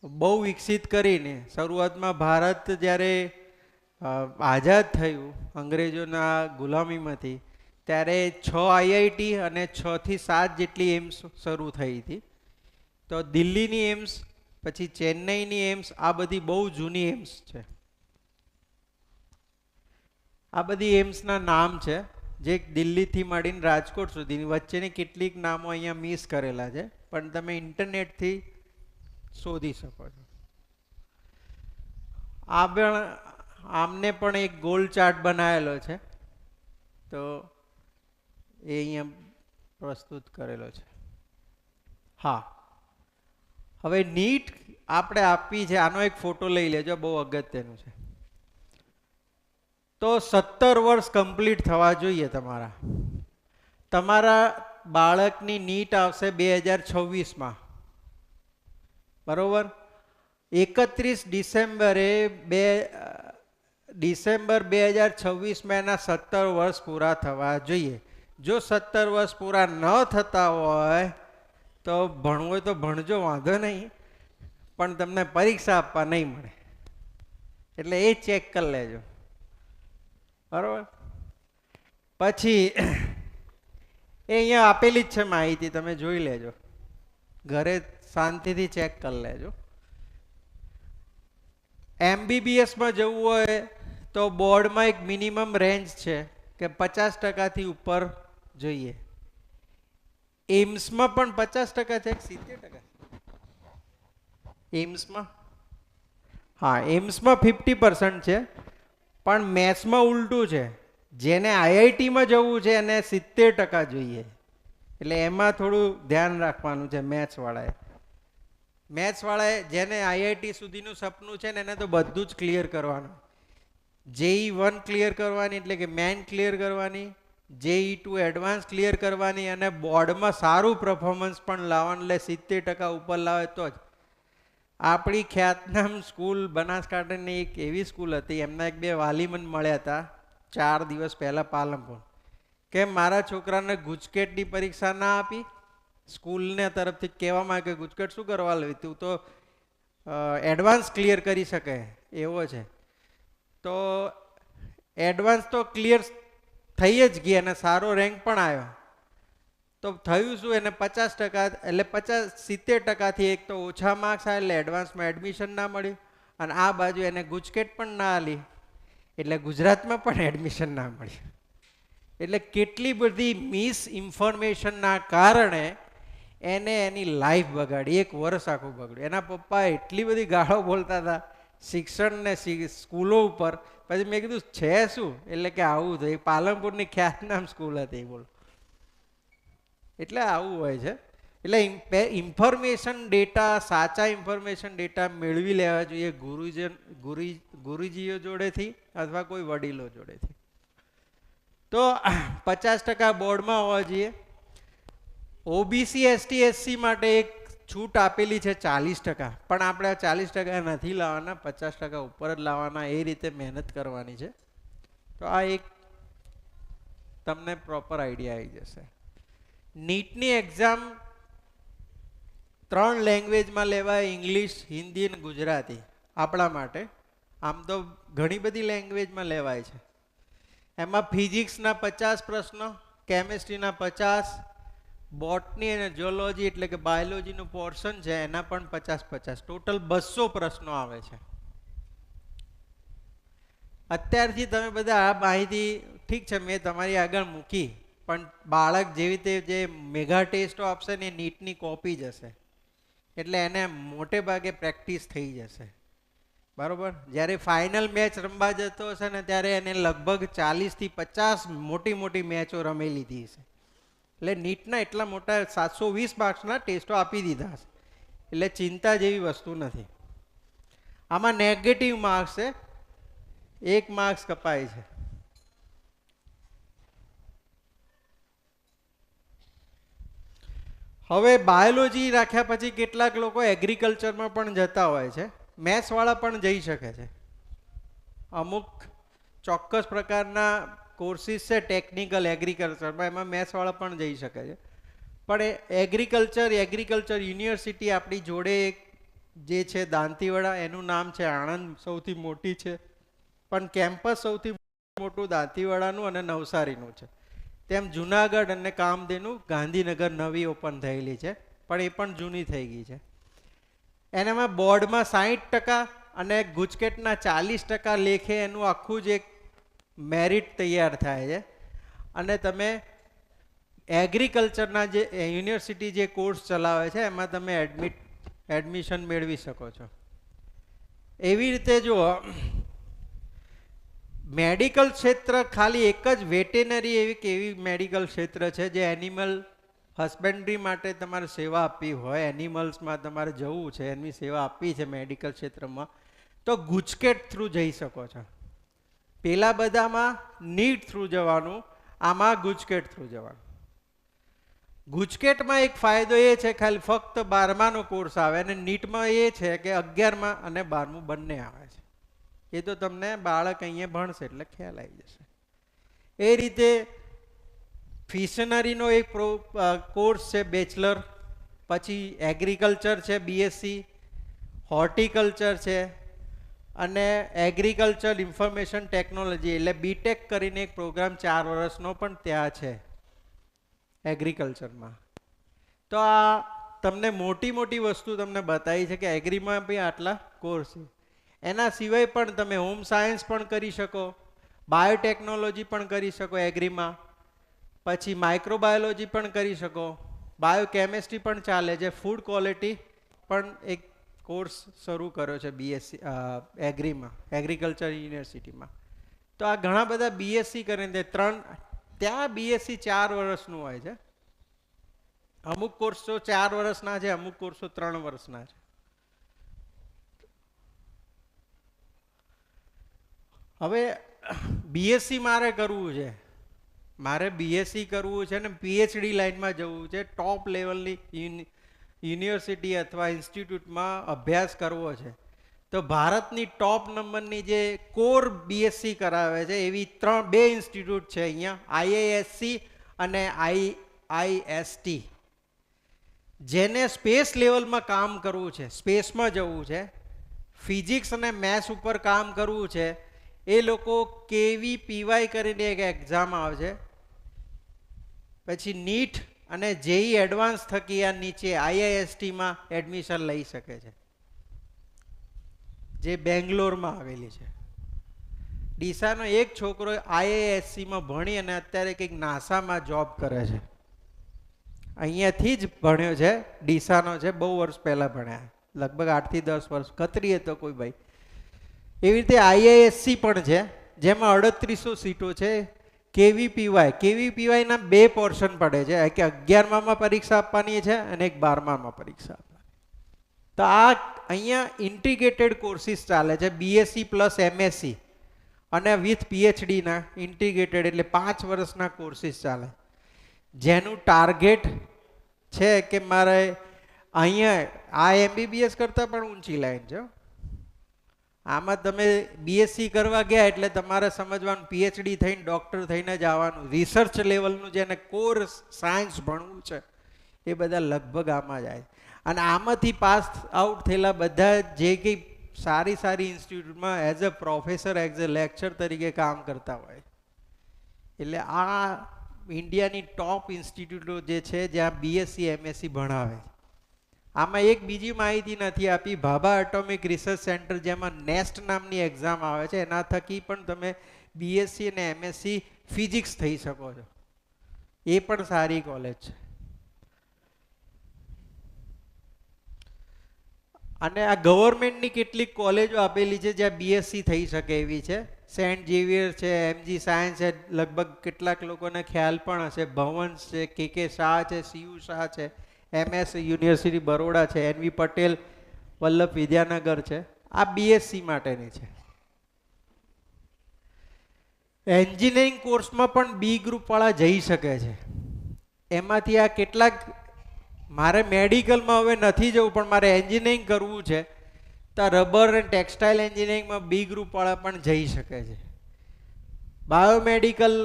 બહુ વિકસિત કરીને શરૂઆતમાં ભારત જ્યારે આઝાદ થયું અંગ્રેજોના ગુલામીમાંથી, ત્યારે 6 આઈઆઈટી અને 6 થી 7 જેટલી એમ્સ શરૂ થઈ હતી. તો દિલ્હીની એમ્સ, પછી ચેન્નઈની એમ્સ, આ બધી બહુ જૂની એમ્સ છે. આ બધી એમ્સના નામ છે જે દિલ્હીથી માંડીને રાજકોટ સુધીની વચ્ચેની કેટલીક નામો અહીંયા મિસ કરેલા છે, પણ તમે ઇન્ટરનેટથી શોધી શકો છો. આમને પણ એક ગોલ ચાર્ટ બનાવેલો છે, તો એ અહીંયા પ્રસ્તુત કરેલો છે. હા, હવે નીટ આપણે આપવી છે, આનો એક ફોટો લઈ લેજો, બહુ અગત્યનું છે. તો 17 વર્ષ કમ્પ્લીટ થવા જોઈએ તમારા. તમારા બાળકની નીટ આવશે 2026માં, બરોબર. 31 ડિસેમ્બર 2026માં એના 17 વર્ષ પૂરા થવા જોઈએ. જો 17 વર્ષ પૂરા ન થતા હોય તો ભણવું હોય તો ભણજો, વાંધો નહીં, પણ તમને પરીક્ષા આપવા નહીં મળે. એટલે એ ચેક કરી લેજો, બરોબર. પછી એ અહીંયા આપેલી જ છે માહિતી, તમે જોઈ લેજો, ઘરે શાંતિથી ચેક કરી લેજો. MBBSમાં જવું હોય તો બોર્ડમાં એક મિનિમમ રેન્જ છે કે 50% ઉપર જોઈએ. એમ્સમાં પણ 50% છે, 70%? એમ્સમાં, હા, એમ્સમાં 50% છે, પણ મેથ્સમાં ઉલટું છે. જેને આઈઆઈટીમાં જવું છે એને 70% જોઈએ. એટલે એમાં થોડું ધ્યાન રાખવાનું છે મેથ્સવાળાએ. જેને આઈઆઈટી સુધીનું સપનું છે ને એને તો બધું જ ક્લિયર કરવાનું. JEE 1 ક્લિયર કરવાની, એટલે કે મેન ક્લિયર કરવાની, JEE 2 એડવાન્સ ક્લિયર કરવાની, અને બોર્ડમાં સારું પરફોર્મન્સ પણ લાવવાનું. એટલે 70% ઉપર લાવે તો જ. આપણી ખ્યાતનામ સ્કૂલ બનાસકાંઠાની એક એવી સ્કૂલ હતી, એમના એક બે વાલી મને મળ્યા હતા 4 દિવસ પહેલાં પાલનપુર, કે મારા છોકરાને ગુજકેટની પરીક્ષા ના આપી, સ્કૂલને તરફથી કહેવામાં કે ગુજકેટ શું કરવા લેવી, તું તો એડવાન્સ ક્લિયર કરી શકે એવો છે. તો એડવાન્સ તો ક્લિયર થઈ જ ગઈ અને સારો રેન્ક પણ આવ્યો. તો થયું શું, એને 50%, એટલે 70%થી એક તો ઓછા માર્ક્સ આવ્યા, એટલે એડવાન્સમાં એડમિશન ના મળ્યું. અને આ બાજુ એને ગુજકેટ પણ ના આલી, એટલે ગુજરાતમાં પણ એડમિશન ના મળ્યું. એટલે કેટલી બધી મિસ ઇન્ફોર્મેશનના કારણે એને એની લાઈફ બગાડી, 1 વર્ષ આખું બગડ્યું. એના પપ્પા એટલી બધી ગાળો બોલતા હતા શિક્ષણને સ્કૂલો ઉપર. પછી મેં કીધું છે શું, એટલે કે આવું થયું, પાલનપુરની ખ્યાતનામ સ્કૂલ હતી, બોલો. એટલે આવું હોય છે. એટલે ઇન્ફોર્મેશન ડેટા, સાચા ઇન્ફોર્મેશન ડેટા મેળવી લેવા જોઈએ ગુરુજીઓ જોડેથી અથવા કોઈ વડીલો જોડેથી. તો 50% બોર્ડમાં હોવા જોઈએ. ઓબીસી એસટી એસસી માટે એક છૂટ આપેલી છે 40%, પણ આપણે 40% નથી લાવવાના, 50% ઉપર જ લાવવાના. એ રીતે મહેનત કરવાની છે. તો આ એક તમને પ્રોપર આઈડિયા આવી જશે. નીટની એક્ઝામ 3 લેંગ્વેજમાં લેવાય, ઇંગ્લિશ, હિન્દી અને ગુજરાતી. આપણા માટે આમ તો ઘણી બધી લેંગ્વેજમાં લેવાય છે. એમાં ફિઝિક્સના 50 પ્રશ્નો, કેમેસ્ટ્રીના 50, બોટની અને જીઓલોજી એટલે કે બાયોલોજીનું પોર્શન છે એના પણ 50-50, ટોટલ 200 પ્રશ્નો આવે છે. અત્યારથી તમે બધા આ માહિતી ઠીક છે મેં તમારી આગળ મૂકી, પણ બાળક જેવી રીતે જે મેગા ટેસ્ટો આપશે ને એ નીટની કોપી જ હશે, એટલે એને મોટે ભાગે પ્રેક્ટિસ થઈ જશે. બરોબર. જ્યારે ફાઇનલ મેચ રમવા જતો હશે ને ત્યારે એને લગભગ 40થી 50 મોટી મોટી મેચો રમી લીધી હશે. એટલે નીટના એટલા મોટા 720 માર્ક્સના ટેસ્ટો આપી દીધા હશે, એટલે ચિંતા જેવી વસ્તુ નથી. આમાં નેગેટિવ માર્ક્સ છે, 1 માર્ક્સ કપાય છે. હવે બાયોલોજી રાખ્યા પછી કેટલાક લોકો એગ્રીકલ્ચરમાં પણ જતા હોય છે. મેથ્સવાળા પણ જઈ શકે છે. અમુક ચોક્કસ પ્રકારના કોર્સિસ છે ટેકનિકલ એગ્રીકલ્ચરમાં, એમાં મેથ્સવાળા પણ જઈ શકે છે. પણ એગ્રીકલ્ચર યુનિવર્સિટી આપણી જોડે જે છે દાંતીવાડા, એનું નામ છે આણંદ, સૌથી મોટી છે. પણ કેમ્પસ સૌથી મોટું દાંતીવાડાનું અને નવસારીનું છે. તેમ જુનાગઢ અને કામધેનુ ગાંધીનગર નવી ઓપન થયેલી છે, પણ એ પણ જૂની થઈ ગઈ છે. એનામાં બોર્ડમાં 60% અને ગુજકેટના 40% લેખે એનું આખું જ એક મેરિટ તૈયાર થાય છે. અને તમે એગ્રીકલ્ચરના જે યુનિવર્સિટી જે કોર્સ ચલાવે છે એમાં તમે એડમિશન મેળવી શકો છો. એવી રીતે જુઓ, મેડિકલ ક્ષેત્ર ખાલી એક જ વેટેનરી એવી મેડિકલ ક્ષેત્ર છે જે એનિમલ હસબન્ડરી માટે તમારે સેવા આપવી હોય, એનિમલ્સમાં તમારે જવું છે, એની સેવા આપવી છે મેડિકલ ક્ષેત્રમાં, તો ગુજકેટ થ્રુ જઈ શકો છો. પેલા બધામાં નીટ થ્રુ જવાનું, આમાં ગુજકેટ થ્રુ જવાનું. ગુજકેટમાં એક ફાયદો એ છે ખાલી ફક્ત 12માનો કોર્સ આવે, અને નીટમાં એ છે કે 11મા અને 12મું બંને આવે છે. એ તો તમને બાળક અહીંયા ભણશે એટલે ખ્યાલ આવી જશે. એ રીતે ફિશનરીનો એક કોર્સ છે બેચલર, પછી એગ્રીકલ્ચર છે બીએસસી, હોર્ટિકલ્ચર છે, અને એગ્રીકલ્ચર ઇન્ફોર્મેશન ટેકનોલોજી એટલે બીટેક કરીને એક પ્રોગ્રામ 4 વર્ષનો પણ ત્યાં છે એગ્રીકલ્ચરમાં. તો આ તમને મોટી મોટી વસ્તુ તમને બતાવી છે કે એગ્રીમાં બી આટલા કોર્સ છે. એના સિવાય પણ તમે હોમ સાયન્સ પણ કરી શકો, બાયોટેકનોલોજી પણ કરી શકો એગ્રીમાં, પછી માઇક્રોબાયોલોજી પણ કરી શકો, બાયોકેમિસ્ટ્રી પણ ચાલે છે, ફૂડ ક્વોલિટી પણ એક કોર્સ શરૂ કર્યો છે બીએસસી એગ્રીમાં, એગ્રીકલ્ચર યુનિવર્સિટીમાં. તો આ ઘણા બધા બીએસસી કરીને ત્યાં બીએસસી 4 વર્ષનું હોય છે. અમુક કોર્સો 4 વર્ષના છે, અમુક કોર્સો 3 વર્ષના છે. હવે બીએસસી મારે કરવું છે, ને પીએચડી લાઈનમાં જવું છે, ટોપ લેવલની યુનિવર્સિટી અથવા ઇન્સ્ટિટ્યૂટમાં અભ્યાસ કરવો છે, તો ભારતની ટોપ નંબરની જે કોર બીએસસી કરાવે છે એવી 2 ઇન્સ્ટિટ્યૂટ છે અહીંયા, આઈઆઈએસસી અને આઈઆઈએસટી. જેને સ્પેસ લેવલમાં કામ કરવું છે, સ્પેસમાં જવું છે, ફિઝિક્સ અને મેથ્સ ઉપર કામ કરવું છે, એ લોકો KVPY કરીને એક એક્ઝામ આવે છે, પછી નીટ અને જેઈ એડવાન્સ થકી આ નીચે આઈઆઈએસટીમાં એડમિશન લઈ શકે છે, જે બેંગ્લોરમાં આવેલી છે. ડીસાનો એક છોકરો આઈઆઈએસસીમાં ભણી અને અત્યારે કંઈક નાસામાં જોબ કરે છે. અહીંયાથી જ ભણ્યો છે, ડીસાનો છે, બહુ વર્ષ પહેલાં ભણ્યા, લગભગ 8 થી 10 વર્ષ. ખત્રી હતો કોઈ ભાઈ. એવી રીતે આઈઆઈએસસી પણ છે, જેમાં 3800 સીટો છે. કેવીપીવાયના 2 પોર્શન પડે છે, કે 11મામાં પરીક્ષા આપવાની છે અને એક 12મામાં પરીક્ષા આપવાની. તો આ અહીંયા ઇન્ટિગ્રેટેડ કોર્સિસ ચાલે છે, બીએસસી પ્લસ એમએસસી અને વિથ પીએચડીના ઇન્ટિગ્રેટેડ, એટલે 5 વર્ષના કોર્સિસ ચાલે, જેનું ટાર્ગેટ છે કે મારે અહીંયા આ એમબીબીએસ કરતાં પણ ઊંચી લાઈન છે. આમાં તમે બીએસસી કરવા ગયા એટલે તમારે સમજવાનું પીએચડી થઈને ડૉક્ટર થઈને જ આવવાનું. રિસર્ચ લેવલનું જેને કોર સાયન્સ ભણવું છે એ બધા લગભગ આમાં જાય. અને આમાંથી પાસ આઉટ થયેલા બધા જે કંઈ સારી સારી ઇન્સ્ટિટ્યૂટમાં as a professor as a lecture તરીકે કામ કરતા હોય. એટલે આ ઇન્ડિયાની ટોપ ઇન્સ્ટિટ્યૂટો જે છે જ્યાં બીએસસી એમએસસી ભણાવે. આમાં એક બીજી માહિતી નથી આપી, ભાભા એટોમિક રિસર્ચ સેન્ટર જેમાં નેસ્ટ નામની એક્ઝામ આવે છે, એના થકી પણ તમે બીએસસી અને એમએસસી ફિઝિક્સ થઈ શકો છો. એ પણ સારી કોલેજ છે. અને આ ગવર્મેન્ટની કેટલીક કોલેજો આપેલી છે જ્યાં બીએસસી થઈ શકે એવી છે. સેન્ટ ઝેવિયર છે, એમજી સાયન્સ છે, લગભગ કેટલાક લોકોને ખ્યાલ પણ હશે, ભવન્સ છે, કે શાહ છે, સીયુ શાહ છે, એમએસ યુનિવર્સિટી બરોડા છે, એનવી પટેલ વલ્લભ વિદ્યાનગર છે. આ બીએસસી માટેની છે. એન્જિનિયરિંગ કોર્સમાં પણ બી ગ્રુપવાળા જઈ શકે છે. એમાંથી આ કેટલાક, મારે મેડિકલમાં હવે નથી જવું પણ મારે એન્જિનિયરિંગ કરવું છે, તો રબર અને ટેક્સટાઇલ એન્જિનિયરિંગમાં બી ગ્રુપવાળા પણ જઈ શકે છે. બાયોમેડિકલ,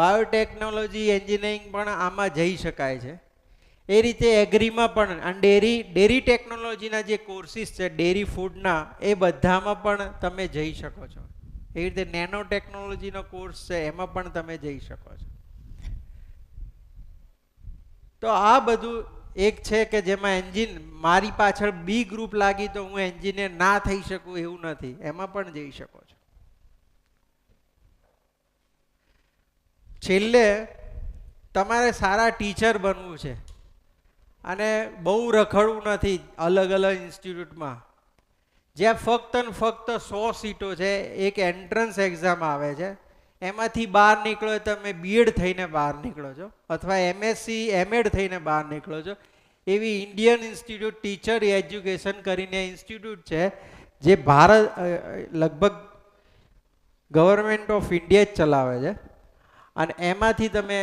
બાયોટેકનોલોજી એન્જિનિયરિંગ પણ આમાં જઈ શકાય છે. એ રીતે એગ્રીમાં પણ, અને ડેરી ટેકનોલોજીના જે કોર્સિસ છે ડેરી ફૂડના, એ બધામાં પણ તમે જઈ શકો છો. એ રીતે નેનો ટેકનોલોજીનો કોર્સ છે એમાં પણ તમે જઈ શકો છો. તો આ બધું એક છે કે જેમાં મારી પાછળ બી ગ્રુપ લાગી તો હું એન્જિનિયર ના થઈ શકું એવું નથી, એમાં પણ જઈ શકો છો. છેલ્લે તમારે સારા ટીચર બનવું છે અને બહુ રખડવું નથી અલગ અલગ ઇન્સ્ટિટ્યૂટમાં, જ્યાં ફક્ત ને ફક્ત 100 સીટો છે. એક એન્ટ્રન્સ એક્ઝામ આવે છે, એમાંથી બહાર નીકળો તમે બીએડ થઈને બહાર નીકળો છો, અથવા એમએસસી એમએડ થઈને બહાર નીકળો છો. એવી ઇન્ડિયન ઇન્સ્ટિટ્યૂટ ટીચર એજ્યુકેશન કરીને ઇન્સ્ટિટ્યૂટ છે, જે ભારત લગભગ ગવર્મેન્ટ ઓફ ઇન્ડિયા જ ચલાવે છે. અને એમાંથી તમે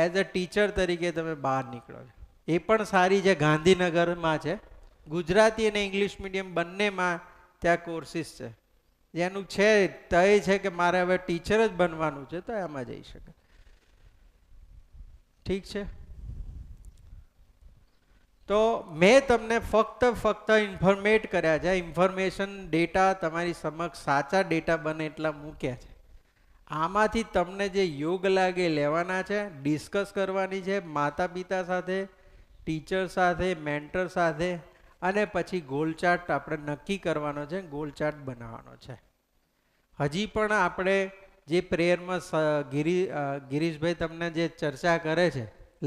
એઝ અ ટીચર તરીકે તમે બહાર નીકળો છો. એ પણ સારી છે, ગાંધીનગરમાં છે. ગુજરાતી અને ઇંગ્લિશ મીડિયમ બંનેમાં ત્યાં કોર્સિસ છે. જેનું છે તો એ છે કે મારે હવે ટીચર જ બનવાનું છે, તો એમાં જઈ શકે. ઠીક છે. તો મેં તમને ફક્ત ઇન્ફોર્મેટ કર્યા છે. ઇન્ફોર્મેશન ડેટા તમારી સમક્ષ સાચા ડેટા બને એટલા મૂક્યા છે. આમાંથી તમને જે યોગ લાગે લેવાના છે, ડિસ્કસ કરવાની છે માતા પિતા સાથે, ટીચર સાથે, મેન્ટર સાથે, અને પછી ગોલ ચાર્ટ આપણે નક્કી કરવાનો છે, ગોલ ચાર્ટ બનાવવાનો છે. હજી પણ આપણે જે પ્રેયરમાં ગિરીશભાઈ તમને જે ચર્ચા કરે છે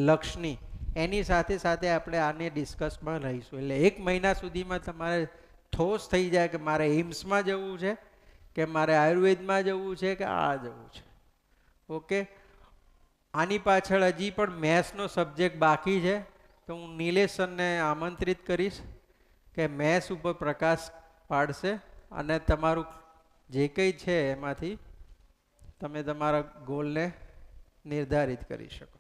લક્ષ્યની, એની સાથે સાથે આપણે આને ડિસ્કસમાં રહીશું. એટલે 1 મહિના સુધીમાં તમારે ઠોસ થઈ જાય કે મારે એમ્સમાં જવું છે કે મારે આયુર્વેદમાં જવું છે કે આ જવું છે. ઓકે. આની પાછળ હજી પણ મેથ્સનો સબ્જેક્ટ બાકી છે, તો હું નિલેશ સરને આમંત્રિત કરીશ કે મેથ્સ ઉપર પ્રકાશ પાડશે અને તમારું જે કંઈ છે એમાંથી તમે તમારા ગોલને નિર્ધારિત કરી શકો.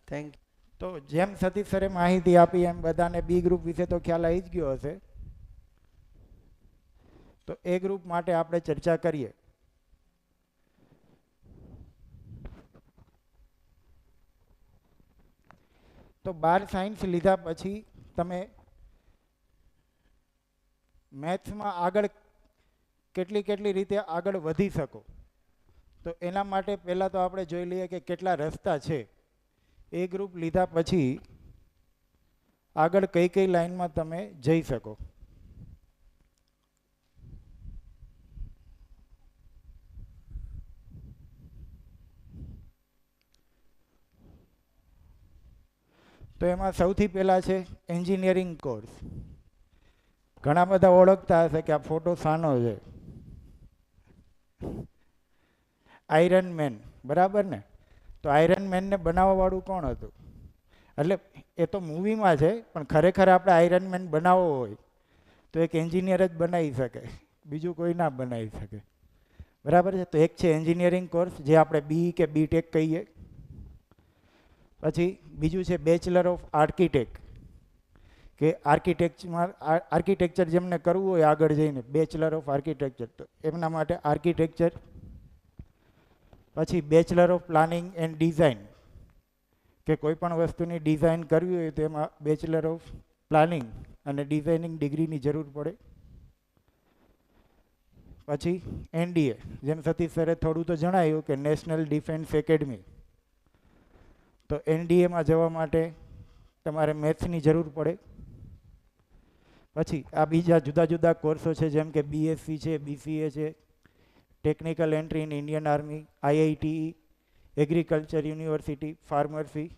Thank you. તો જેમ સતીશ સરે માહિતી આપી એમ બધાને બી ગ્રુપ વિશે તો ખ્યાલ આવી જ ગયો હશે. તો એ ગ્રુપ માટે આપણે ચર્ચા કરીએ. તો 12 સાયન્સ લીધા પછી તમે મેથ્સમાં આગળ કેટલી રીતે આગળ વધી શકો. તો એના માટે પહેલાં તો આપણે જોઈ લઈએ કે કેટલા રસ્તા છે. એ ગ્રુપ લીધા પછી આગળ કઈ લાઈનમાં તમે જઈ શકો. તો એમાં સૌથી પહેલાં છે એન્જિનિયરિંગ કોર્સ. ઘણા બધા ઓળખતા હશે કે આ ફોટો શાનો છે, આયરન મેન, બરાબર ને? તો આયરન મેનને બનાવવાવાળું કોણ હતું? એટલે એ તો મૂવીમાં છે, પણ ખરેખર આપણે આયરન મેન બનાવવો હોય તો એક એન્જિનિયર જ બનાવી શકે, બીજું કોઈ ના બનાવી શકે. બરાબર છે. તો એક છે એન્જિનિયરિંગ કોર્સ, જે આપણે બી કે બીટેક કહીએ. પછી બીજું છે બેચલર ઓફ આર્કિટેક્ટ, કે આર્કિટેક્ચર જેમને કરવું હોય આગળ જઈને, બેચલર ઓફ આર્કિટેક્ચર, તો એમના માટે આર્કિટેક્ચર. પછી bachelor of planning and design, કે કોઈ પણ વસ્તુની ડિઝાઇન કરવી હોય તો એમાં બેચલર ઓફ પ્લાનિંગ અને ડિઝાઇનિંગ ડિગ્રીની જરૂર પડે. પછી એનડીએ, જેમ સતીશ સરે થોડું તો જણાવ્યું કે નેશનલ ડિફેન્સ એકેડમી, તો એનડીએમાં જવા માટે તમારે મેથ્સની જરૂર પડે. પછી આ બીજા જુદા જુદા કોર્સો છે, જેમ કે બીએસસી છે, બીસીએ છે, technical entry in Indian army, IIT, agriculture university, pharmacy,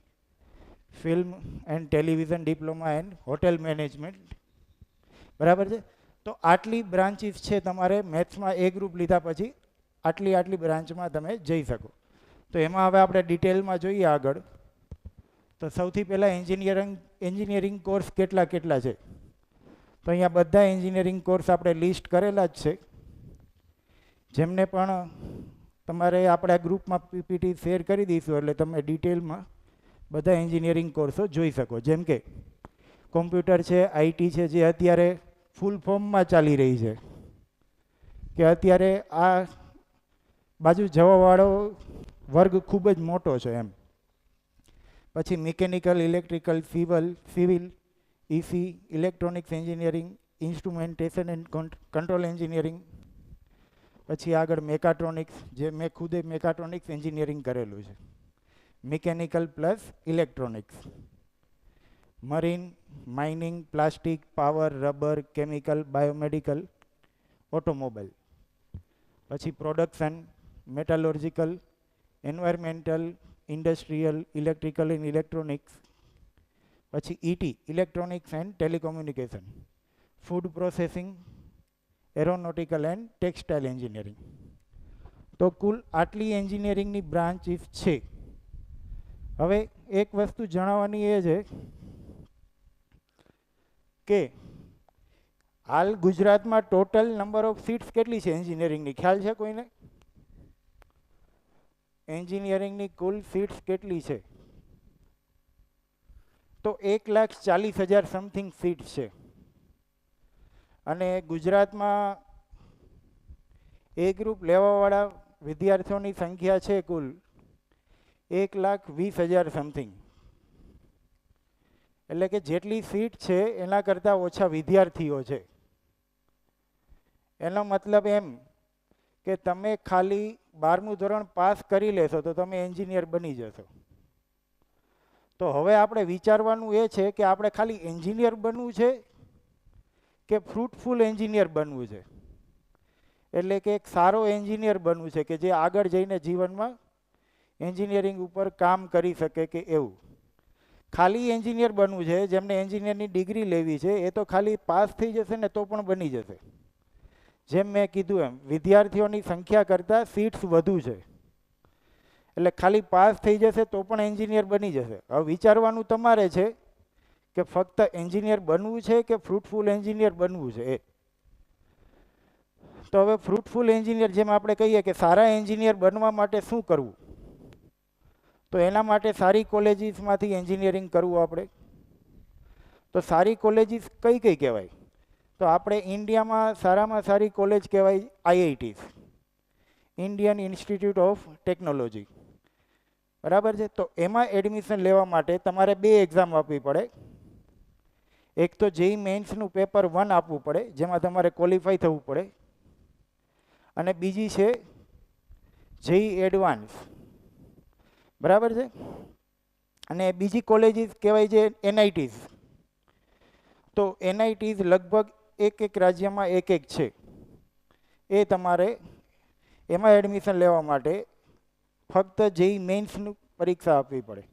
film and television diploma and hotel management. બરાબર છે. તો આટલી બ્રાન્ચીસ છે તમારે મેથ્સમાં એ ગ્રુપ લીધા પછી આટલી બ્રાન્ચમાં તમે જઈ શકો. તો એમાં હવે આપણે ડિટેલમાં જોઈએ આગળ. તો સૌથી પહેલાં એન્જિનિયરિંગ કોર્સ કેટલા છે. તો અહીંયા બધા એન્જિનિયરિંગ કોર્સ આપણે લિસ્ટ કરેલા જ છે. જેમને પણ તમારે આપણા ગ્રુપમાં પીપીટી શેર કરી દઈશું, એટલે તમે ડિટેલમાં બધા એન્જિનિયરિંગ કોર્સો જોઈ શકો. જેમ કે કોમ્પ્યુટર છે, આઈટી છે, જે અત્યારે ફૂલ ફોર્મમાં ચાલી રહી છે, કે અત્યારે આ બાજુ જવાવાળો વર્ગ ખૂબ જ મોટો છે એમ. પછી mechanical, electrical, civil, EC, electronics engineering, instrumentation and control engineering. પછી આગળ મેકાટ્રોનિક્સ, જે મેં ખુદે મેકાટ્રોનિક્સ એન્જિનિયરિંગ કરેલું છે, mechanical plus electronics. Marine, mining, plastic, power, rubber, chemical, biomedical, automobile. પછી production, metallurgical, environmental, industrial, electrical and electronics. પછી ET, electronics and telecommunication, food processing, aeronautical and textile engineering. તો કુલ આટલી એન્જિનિયરિંગની બ્રાન્ચીસ છે. હવે એક વસ્તુ જણાવવાની એ છે કે હાલ ગુજરાતમાં ટોટલ નંબર ઓફ સીટ્સ કેટલી છે એન્જિનિયરિંગની, ખ્યાલ છે કોઈને? એન્જિનિયરિંગની કુલ સીટ્સ કેટલી છે? તો 1,40,000 સમથિંગ સીટ છે. અને ગુજરાતમાં એ ગ્રુપ લેવાવાળા વિદ્યાર્થીઓની સંખ્યા છે કુલ 1,20,000 સમથિંગ. એટલે કે જેટલી સીટ છે એના કરતાં ઓછા વિદ્યાર્થીઓ છે. એનો મતલબ એમ કે તમે ખાલી 12મું ધોરણ પાસ કરી લેશો તો તમે એન્જિનિયર બની જશો. તો હવે આપણે વિચારવાનું એ છે કે આપણે ખાલી એન્જિનિયર બનવું છે કે ફ્રૂટફુલ એન્જિનિયર બનવું છે. એટલે કે એક સારો એન્જિનિયર બનવું છે કે જે આગળ જઈને જીવનમાં એન્જિનિયરિંગ ઉપર કામ કરી શકે, કે એવું. ખાલી એન્જિનિયર બનવું છે, જેમને એન્જિનિયરની ડિગ્રી લેવી છે, એ તો ખાલી પાસ થઈ જશે ને તો પણ બની જશે. જેમ મેં કીધું એમ વિદ્યાર્થીઓની સંખ્યા કરતાં સીટ્સ વધુ છે, એટલે ખાલી પાસ થઈ જશે તો પણ એન્જિનિયર બની જશે. હવે વિચારવાનું તમારે છે કે ફક્ત એન્જિનિયર બનવું છે કે ફ્રૂટફુલ એન્જિનિયર બનવું છે એ. તો હવે ફ્રૂટફુલ એન્જિનિયર, જેમ આપણે કહીએ કે સારા એન્જિનિયર બનવા માટે શું કરવું, તો એના માટે સારી કોલેજીસમાંથી એન્જિનિયરિંગ કરવું આપણે. તો સારી કોલેજીસ કઈ કઈ કહેવાય? તો આપણે ઇન્ડિયામાં સારામાં સારી કોલેજ કહેવાય IIT, Indian institute of technology. બરાબર છે. તો એમાં એડમિશન લેવા માટે તમારે 2 એક્ઝામ આપવી પડે. એક તો જેઈ મેન્સનું પેપર 1 આપવું પડે, જેમાં તમારે ક્વોલિફાય થવું પડે. અને બીજી છે જેઈ એડવાન્સ. બરાબર છે. અને બીજી કોલેજીસ કહેવાય છે એનઆઈટીઝ. તો એનઆઈટીઝ લગભગ એક રાજ્યમાં એક છે. એ તમારે એમાં એડમિશન લેવા માટે ફક્ત જેઈ મેન્સની પરીક્ષા આપવી પડે.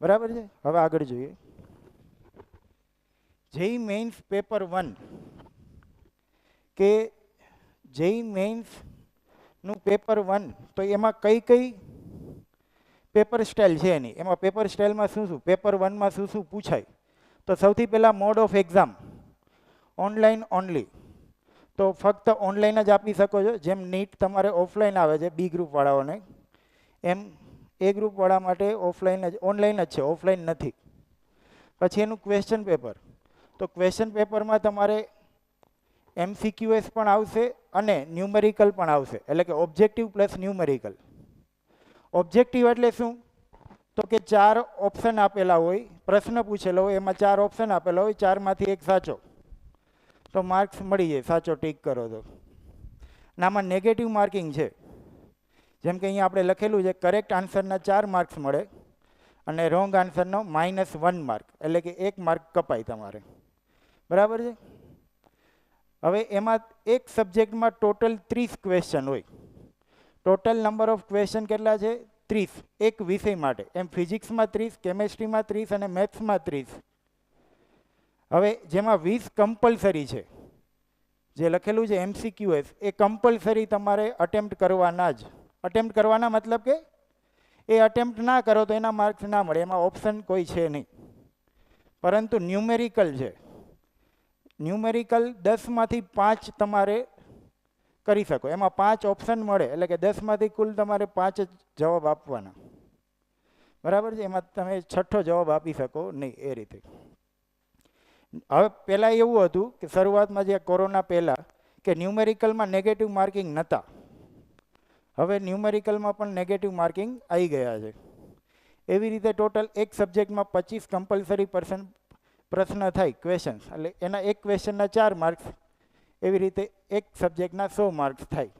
બરાબર છે. હવે આગળ જોઈએ. જેઈ મેન્સ પેપર 1, કે જેઈ મેન્સનું પેપર 1, તો એમાં કઈ પેપર સ્ટાઇલ છે એની. એમાં પેપર સ્ટાઇલમાં શું શું, પેપર 1માં શું શું પૂછાય. તો સૌથી પહેલાં mode of exam online only. તો ફક્ત ઓનલાઈન જ આપી શકો છો. જેમ નીટ તમારે ઓફલાઈન આવે છે બી ગ્રુપવાળાઓને, એમ એ ગ્રુપવાળા માટે ઓફલાઈન જ, ઓનલાઈન જ છે, ઓફલાઈન નથી. પછી એનું ક્વેશ્ચન પેપર. તો ક્વેશ્ચન પેપરમાં તમારે MCQS પણ આવશે અને ન્યુમેરિકલ પણ આવશે, એટલે કે ઓબ્જેક્ટિવ પ્લસ ન્યુમેરિકલ. ઓબ્જેક્ટિવ એટલે શું? તો કે 4 ઓપ્શન આપેલા હોય, પ્રશ્ન પૂછેલો હોય, એમાં 4 ઓપ્શન આપેલા હોય, 4માંથી એક સાચો, તો માર્ક્સ મળી જાય, સાચો ટીક કરો તો. આમાં નેગેટિવ માર્કિંગ છે. જેમ કે અહીંયા આપણે લખેલું છે, કરેક્ટ આન્સરના 4 માર્ક્સ મળે અને રોંગ આન્સરનો -1 માર્ક, એટલે કે 1 માર્ક કપાય તમારે. બરાબર છે. હવે એમાં એક સબ્જેક્ટમાં ટોટલ 30 ક્વેશ્ચન હોય. ટોટલ નંબર ઓફ ક્વેશ્ચન કેટલા છે? 30 એક વિષય માટે. એમ ફિઝિક્સમાં 30, કેમેસ્ટ્રીમાં 30 અને મેથ્સમાં 30. હવે જેમાં 20 કમ્પલસરી છે, જે લખેલું છે MCQS, એ કમ્પલસરી તમારે અટેમ્પ્ટ કરવાના જ. અટેમ્પ્ટ કરવાના મતલબ કે એ અટેમ્પ્ટ ના કરો તો એના માર્ક્સ ના મળે, એમાં ઓપ્શન કોઈ છે નહીં. પરંતુ ન્યુમેરિકલ છે. ન્યુમેરિકલ 10માંથી 5 તમારે કરી શકો. એમાં 5 ઓપ્શન મળે, એટલે કે 10માંથી કુલ તમારે 5 જ જવાબ આપવાના. બરાબર છે. એમાં તમે છઠ્ઠો જવાબ આપી શકો નહીં, એ રીતે. હવે પહેલાં એવું હતું કે શરૂઆતમાં જે કોરોના પહેલાં કે ન્યુમેરિકલમાં નેગેટિવ માર્કિંગ નહોતા. હવે ન્યુમેરિકલમાં પણ નેગેટિવ માર્કિંગ આવી ગયા છે. એવી રીતે ટોટલ એક સબ્જેક્ટમાં 25 કમ્પલસરી પ્રશ્ન થાય, ક્વેશ્ચન્સ, એટલે એના એક ક્વેશ્ચનના 4 માર્ક્સ. એવી રીતે એક સબ્જેક્ટના 100 માર્ક્સ થાય,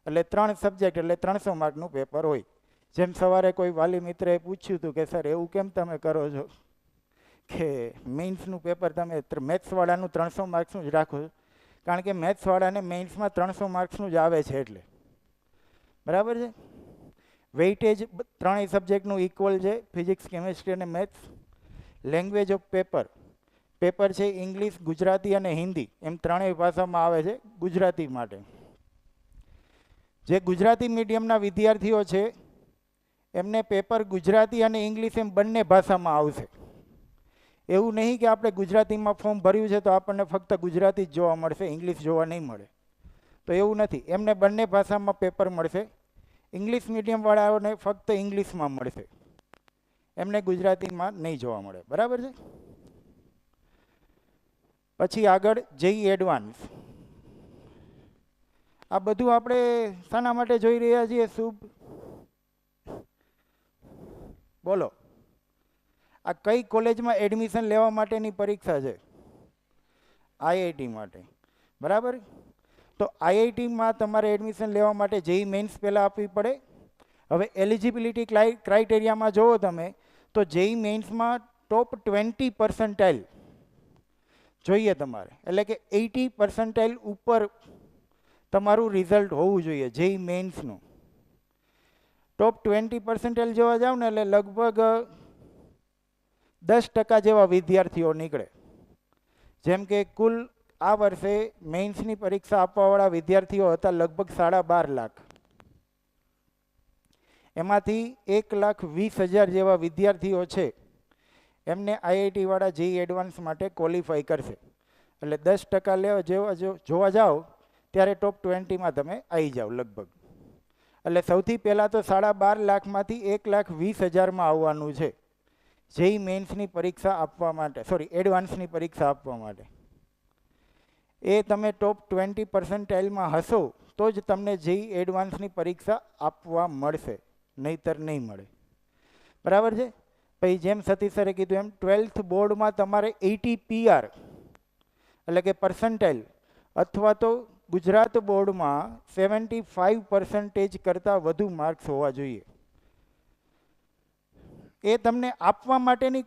એટલે 3 સબ્જેક્ટ એટલે 300 માર્કનું પેપર હોય. જેમ સવારે કોઈ વાલી મિત્રએ પૂછ્યું હતું કે સર એવું કેમ તમે કરો છો કે મેઇન્સનું પેપર તમે મેથ્સવાળાનું 300 માર્ક્સનું જ રાખો છો? કારણ કે મેથ્સવાળાને મેઇન્સમાં 300 માર્ક્સનું જ આવે છે એટલે. બરાબર છે. વેઇટેજ ત્રણેય સબ્જેક્ટનું ઇક્વલ છે, ફિઝિક્સ, કેમેસ્ટ્રી અને maths. Language of paper. Paper છે ઇંગ્લિશ, ગુજરાતી અને હિન્દી, એમ ત્રણેય ભાષામાં આવે છે. ગુજરાતી માટે જે ગુજરાતી મીડિયમના વિદ્યાર્થીઓ છે એમને પેપર ગુજરાતી અને ઇંગ્લિશ એમ બંને ભાષામાં આવશે. એવું નહીં કે આપણે ગુજરાતીમાં ફોર્મ ભર્યું છે તો આપણને ફક્ત ગુજરાતી જ જોવા મળશે, ઇંગ્લિશ જોવા નહીં મળે. તો એવું નથી, એમને બંને ભાષામાં પેપર મળશે. ઇંગ્લિશ મીડિયમવાળાઓને ફક્ત ઇંગ્લિશમાં મળશે, એમને ગુજરાતીમાં નહીં જોવા મળે. બરાબર છે. પછી આગળ JEE એડવાન્સ. આ બધું આપણે શાના માટે જોઈ રહ્યા છીએ? શુભ બોલો. આ કઈ કોલેજમાં એડમિશન લેવા માટેની પરીક્ષા છે? IIT માટે. બરાબર. તો IITમાં તમારે એડમિશન લેવા માટે JEE મેઇન્સ પહેલાં આપવી પડે. હવે એલિજિબિલિટી ક્રાઇટેરિયામાં જુઓ તમે તો JEE મેઇન્સમાં ટોપ 20% જોઈએ તમારે, એટલે કે 80% ઉપર તમારું રિઝલ્ટ હોવું જોઈએ JEE મેઇન્સનું. ટોપ 20% જોવા જાવ ને એટલે લગભગ 10% જેવા વિદ્યાર્થીઓ નીકળે. જેમ કે કુલ આ વર્ષે મેઇન્સની પરીક્ષા આપવાવાળા વિદ્યાર્થીઓ હતા લગભગ 12.5 લાખ. એમાંથી 1,20,000 જેવા વિદ્યાર્થીઓ છે એમને IIT વાળા JEE એડવાન્સ માટે ક્વોલિફાય કરશે. એટલે 10% જોવા જાઓ ત્યારે ટોપ 20માં તમે આવી જાઓ લગભગ. એટલે સૌથી પહેલાં તો 12.5 લાખમાંથી 1,20,000માં આવવાનું છે JEE મેઇન્સની પરીક્ષા આપવા માટે, સોરી એડવાન્સની પરીક્ષા આપવા માટે. એ તમે ટોપ 20% હશો તો જ તમને JEE એડવાન્સની પરીક્ષા આપવા મળશે, નહીતર નહીં મળે. બરાબર છે. પછી જેમ સતીશ સરે કીધું એમ 12th બોર્ડમાં તમારે 80 PR એટલે કે પર્સન્ટાઇલ, અથવા તો ગુજરાત બોર્ડમાં 75% કરતાં વધુ માર્ક્સ હોવા જોઈએ. એ તમને આપવા માટેની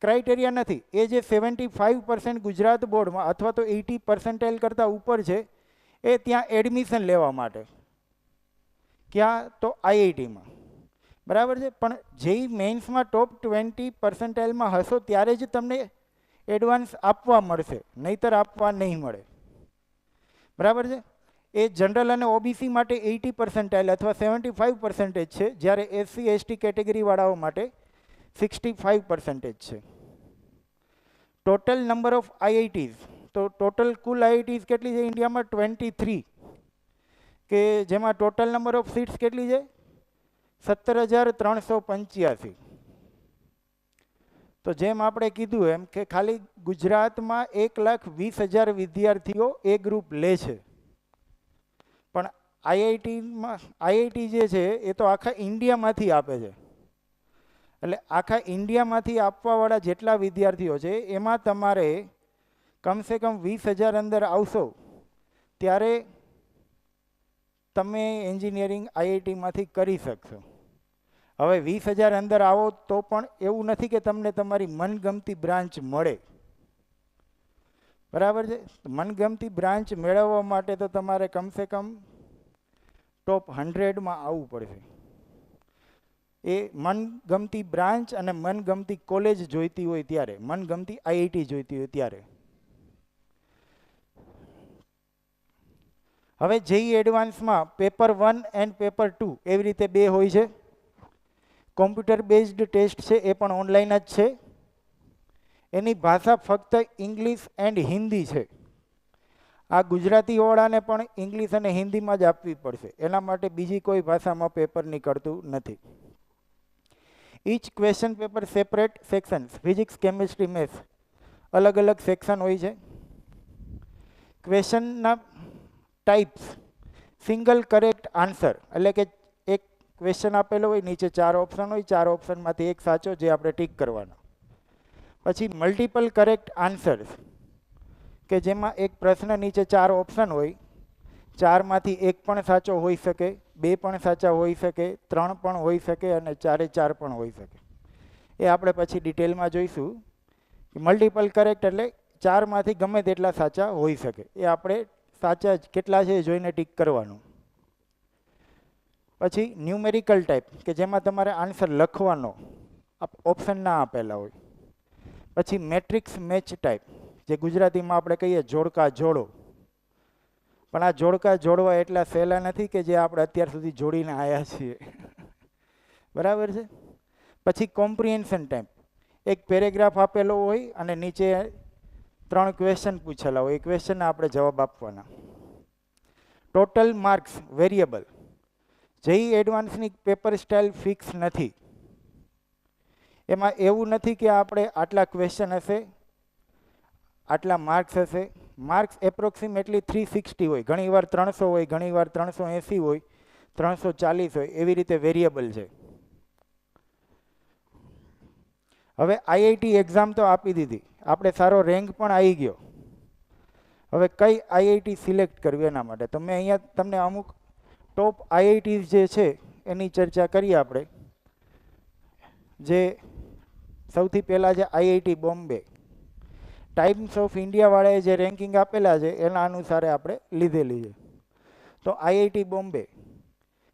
ક્રાઇટેરિયા નથી. એ જે 75% ગુજરાત બોર્ડમાં અથવા તો 80% કરતાં ઉપર છે એ ત્યાં એડમિશન લેવા માટે. ક્યાં? તો IITમાં. બરાબર છે. પણ JEE મેઇન્સમાં ટોપ 20%માં હશો ત્યારે જ તમને એડવાન્સ આપવા મળશે, નહીતર આપવા નહીં મળે. બરાબર છે. એ જનરલ અને ઓબીસી માટે 80% અથવા 75% છે, જ્યારે એસસી એસટી કેટેગરીવાળાઓ માટે 65% છે. ટોટલ નંબર ઓફ આઈઆઈટીઝ, તો ટોટલ કુલ આઈઆઈટીઝ કેટલી છે ઇન્ડિયામાં? 23, કે જેમાં ટોટલ નંબર ઓફ સીટ્સ કેટલી છે? 17,385. તો જેમ આપણે કીધું એમ કે ખાલી ગુજરાતમાં 1,20,000 વિદ્યાર્થીઓ એ ગ્રુપ લે છે, પણ આઈઆઈટી જે છે એ તો આખા ઇન્ડિયામાંથી આપે છે. એટલે આખા ઇન્ડિયામાંથી આપવાવાળા જેટલા વિદ્યાર્થીઓ છે એમાં તમારે કમસે કમ 20,000 અંદર આવશો ત્યારે તમે એન્જિનિયરિંગ આઈઆઈટીમાંથી કરી શકશો. હવે 20,000 અંદર આવો તો પણ એવું નથી કે તમને તમારી મનગમતી બ્રાન્ચ મળે. બરાબર છે? મનગમતી બ્રાન્ચ મેળવવા માટે તો તમારે કમસે કમ ટોપ 100માં આવવું પડશે. એ મનગમતી બ્રાન્ચ અને મનગમતી કોલેજ જોઈતી હોય ત્યારે, મનગમતી આઈઆઈટી જોઈતી હોય ત્યારે. હવે જેઈ એડવાન્સમાં પેપર 1 એન્ડ પેપર 2 એવી રીતે બે હોય છે. કોમ્પ્યુટર બેઝડ ટેસ્ટ છે એ પણ ઓનલાઈન જ છે. એની ભાષા ફક્ત ઇંગ્લિશ એન્ડ હિન્દી છે. આ ગુજરાતીવાળાને પણ ઇંગ્લિશ અને હિન્દીમાં જ આપવી પડશે, એના માટે બીજી કોઈ ભાષામાં પેપર નીકળતું નથી. Each question paper separate sections, physics, chemistry, maths અલગ અલગ સેક્શન હોય છે. ક્વેશ્ચનના ટાઈપ્સ, સિંગલ કરેક્ટ આન્સર, એટલે કે એક ક્વેશ્ચન આપેલો હોય, નીચે 4 ઓપ્શન હોય, 4 ઓપ્શનમાંથી એક સાચો જે આપણે ટીક કરવાનો. પછી મલ્ટિપલ કરેક્ટ આન્સર્સ, કે જેમાં એક પ્રશ્ન નીચે 4 ઓપ્શન હોય, 4માંથી એક પણ સાચો હોઈ શકે, 2 પણ સાચા હોઈ શકે, 3 પણ હોઈ શકે અને 4 પણ હોઈ શકે. એ આપણે પછી ડિટેલમાં જોઈશું. મલ્ટિપલ કરેક્ટ એટલે 4માંથી ગમે તેટલા સાચા હોઈ શકે. એ આપણે સાચા કેટલા છે એ જોઈને ટીક કરવાનું. પછી ન્યુમેરિકલ ટાઈપ, કે જેમાં તમારે આન્સર લખવાનો, ઓપ્શન ના આપેલા હોય. પછી મેટ્રિક્સ મેચ ટાઈપ, જે ગુજરાતીમાં આપણે કહીએ જોડકા જોડો, પણ આ જોડકા જોડવા એટલા સહેલા નથી કે જે આપણે અત્યાર સુધી જોડીને આવ્યા છીએ. બરાબર છે? પછી કોમ્પ્રિહેન્શન ટાઈપ, એક પેરેગ્રાફ આપેલો હોય અને નીચે 3 ક્વેશ્ચન પૂછેલા હોય, એ ક્વેશ્ચનના આપણે જવાબ આપવાના. ટોટલ માર્ક્સ વેરિયેબલ, જેઈ એડવાન્સની પેપર સ્ટાઇલ ફિક્સ નથી. એમાં એવું નથી કે આપણે આટલા ક્વેશ્ચન હશે, આટલા માર્ક્સ હશે. માર્ક્સ એપ્રોક્સિમેટલી 360 હોય, ઘણીવાર 300 હોય, ઘણીવાર 380 હોય, 340 હોય, એવી રીતે વેરિયેબલ છે. હવે આઈઆઈટી એક્ઝામ તો આપી દીધી, આપણે સારો રેન્ક પણ આવી ગયો. હવે કઈ આઈઆઈટી સિલેક્ટ કરવી એના માટે તો મેં અહીંયા તમને અમુક ટોપ આઈઆઈટીઝ જે છે એની ચર્ચા કરીએ આપણે. જે સૌથી પહેલાં છે આઈઆઈટી બોમ્બે. ટાઈમ્સ ઓફ ઇન્ડિયાવાળાએ જે રેન્કિંગ આપેલા છે એના અનુસારે આપણે લીધેલી છે. તો આઈઆઈટી બોમ્બે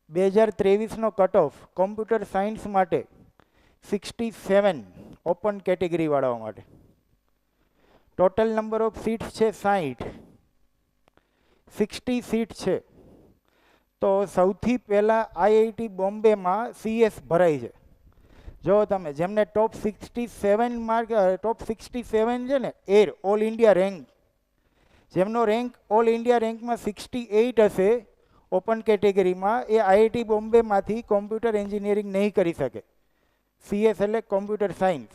2023નો કટ ઓફ કોમ્પ્યુટર સાયન્સ માટે 67 ઓપન કેટેગરીવાળાઓ માટે. ટોટલ નંબર ઓફ સીટ્સ છે 60 સીટ છે. તો સૌથી પહેલાં આઈઆઈટી બોમ્બેમાં સીએસ ભરાય છે. જો તમે જેમને ટોપ 67 માર્ક, ટોપ 67 છે ને એર ઓલ ઇન્ડિયા રેન્ક, જેમનો રેન્ક ઓલ ઇન્ડિયા રેન્કમાં 68 હશે ઓપન કેટેગરીમાં, એ આઈઆઈટી બોમ્બેમાંથી કોમ્પ્યુટર એન્જિનિયરિંગ નહીં કરી શકે. સીએસ એટલે કોમ્પ્યુટર સાયન્સ.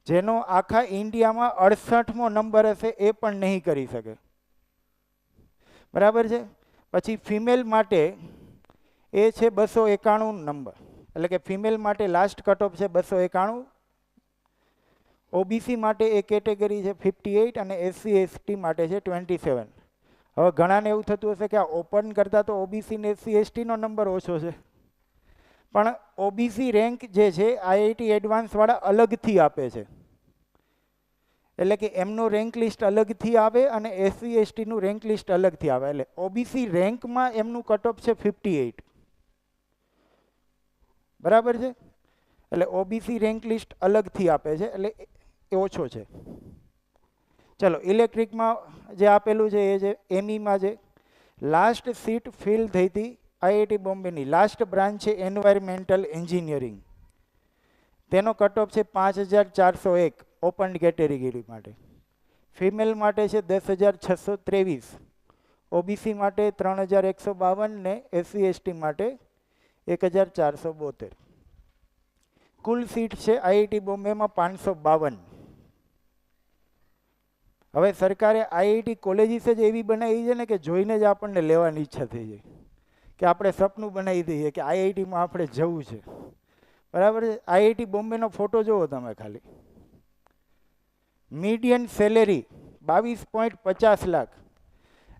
જેનો આખા ઇન્ડિયામાં 68મો નંબર હશે એ પણ નહીં કરી શકે. બરાબર છે? પછી ફિમેલ માટે એ છે 291 નંબર, એટલે કે ફિમેલ માટે લાસ્ટ કટ ઓફ છે 291. ઓબીસી માટે એ કેટેગરી છે 58 અને એસસી એસટી માટે છે 27. હવે ઘણાને એવું થતું હશે કે આ ઓપન કરતાં તો ઓબીસી ને એસસી એસટીનો નંબર ઓછો છે, પણ ઓબીસી રેન્ક જે છે આઈઆઈટી એડવાન્સવાળા અલગથી આપે છે. એટલે કે એમનું રેન્ક લિસ્ટ અલગથી આવે અને એસસી એસટીનું રેન્ક લિસ્ટ અલગથી આવે. એટલે ઓબીસી રેન્કમાં એમનું કટ ઓફ છે 58. બરાબર છે? એટલે ઓબીસી રેન્ક લિસ્ટ અલગથી આપે છે, એટલે એ ઓછો છે. ચલો ઇલેક્ટ્રિકમાં જે આપેલું છે એ છે એમઈમાં છે. લાસ્ટ સીટ ફિલ થઈ હતી આઈઆઈટી બોમ્બેની. લાસ્ટ બ્રાન્ચ છે એન્વાયરમેન્ટલ એન્જિનિયરિંગ. તેનો કટ ઓફ છે 5401 ઓપન કેટેગરી માટે. ફિમેલ માટે છે 10,623, ઓબીસી માટે 3,152 ને એસસી એસટી માટે 1,472. કુલ સીટ છે આઈઆઈટી બોમ્બેમાં 552. હવે સરકારે આઈઆઈટી કોલેજીસ જ એવી બનાવી છે ને કે જોઈને જ આપણને લેવાની ઈચ્છા થઈ જાય, કે આપણે સપનું બનાવી દઈએ કે આઈઆઈટીમાં આપણે જવું છે. બરાબર છે. આઈઆઈટી બોમ્બેનો ફોટો જુઓ તમે ખાલી. મીડિયન સેલેરી 22.50 લાખ,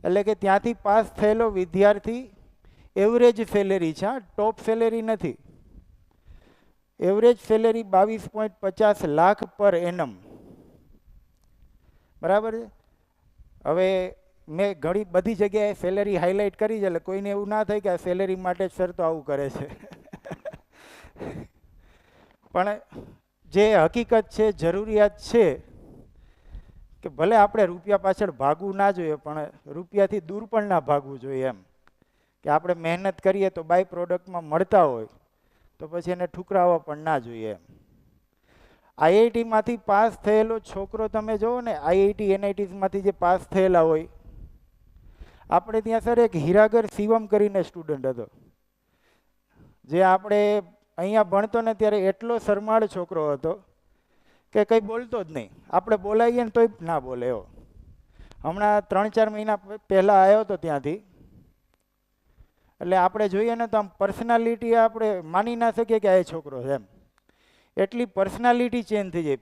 એટલે કે ત્યાંથી પાસ થયેલો વિદ્યાર્થી એવરેજ સેલેરી છે, ટોપ સેલેરી નથી. એવરેજ સેલેરી 22.50 લાખ પર એનમ. બરાબર છે. હવે મેં ઘણી બધી જગ્યાએ સેલેરી હાઇલાઇટ કરી છે, એટલે કોઈને એવું ના થાય કે આ સેલેરી માટે જ સર તો આવું કરે છે. પણ જે હકીકત છે, જરૂરિયાત છે, કે ભલે આપણે રૂપિયા પાછળ ભાગવું ના જોઈએ, પણ રૂપિયાથી દૂર પણ ના ભાગવું જોઈએ. એમ કે આપણે મહેનત કરીએ તો બાય પ્રોડક્ટમાં મળતા હોય તો પછી એને ઠુકરાવવા પણ ના જોઈએ. એમ આઈઆઈટીમાંથી પાસ થયેલો છોકરો તમે જુઓ ને, આઈઆઈટી એનઆઈટીમાંથી જે પાસ થયેલા હોય, આપણે ત્યાં સર એક હીરાગર શિવમ કરીને સ્ટુડન્ટ હતો, જે આપણે અહીંયા ભણતો ને ત્યારે એટલો શરમાળ છોકરો હતો કે કંઈ બોલતો જ નહીં. આપણે બોલાવીએ ને તોય ના બોલે એવો. હમણાં 3-4 મહિના પહેલાં આવ્યો હતો ત્યાંથી. એટલે આપણે જોઈએ ને તો આમ પર્સનાલિટી આપણે માની ના શકીએ કે આ છોકરો છે. એમ એટલી પર્સનાલિટી ચેન્જ થઈ જાય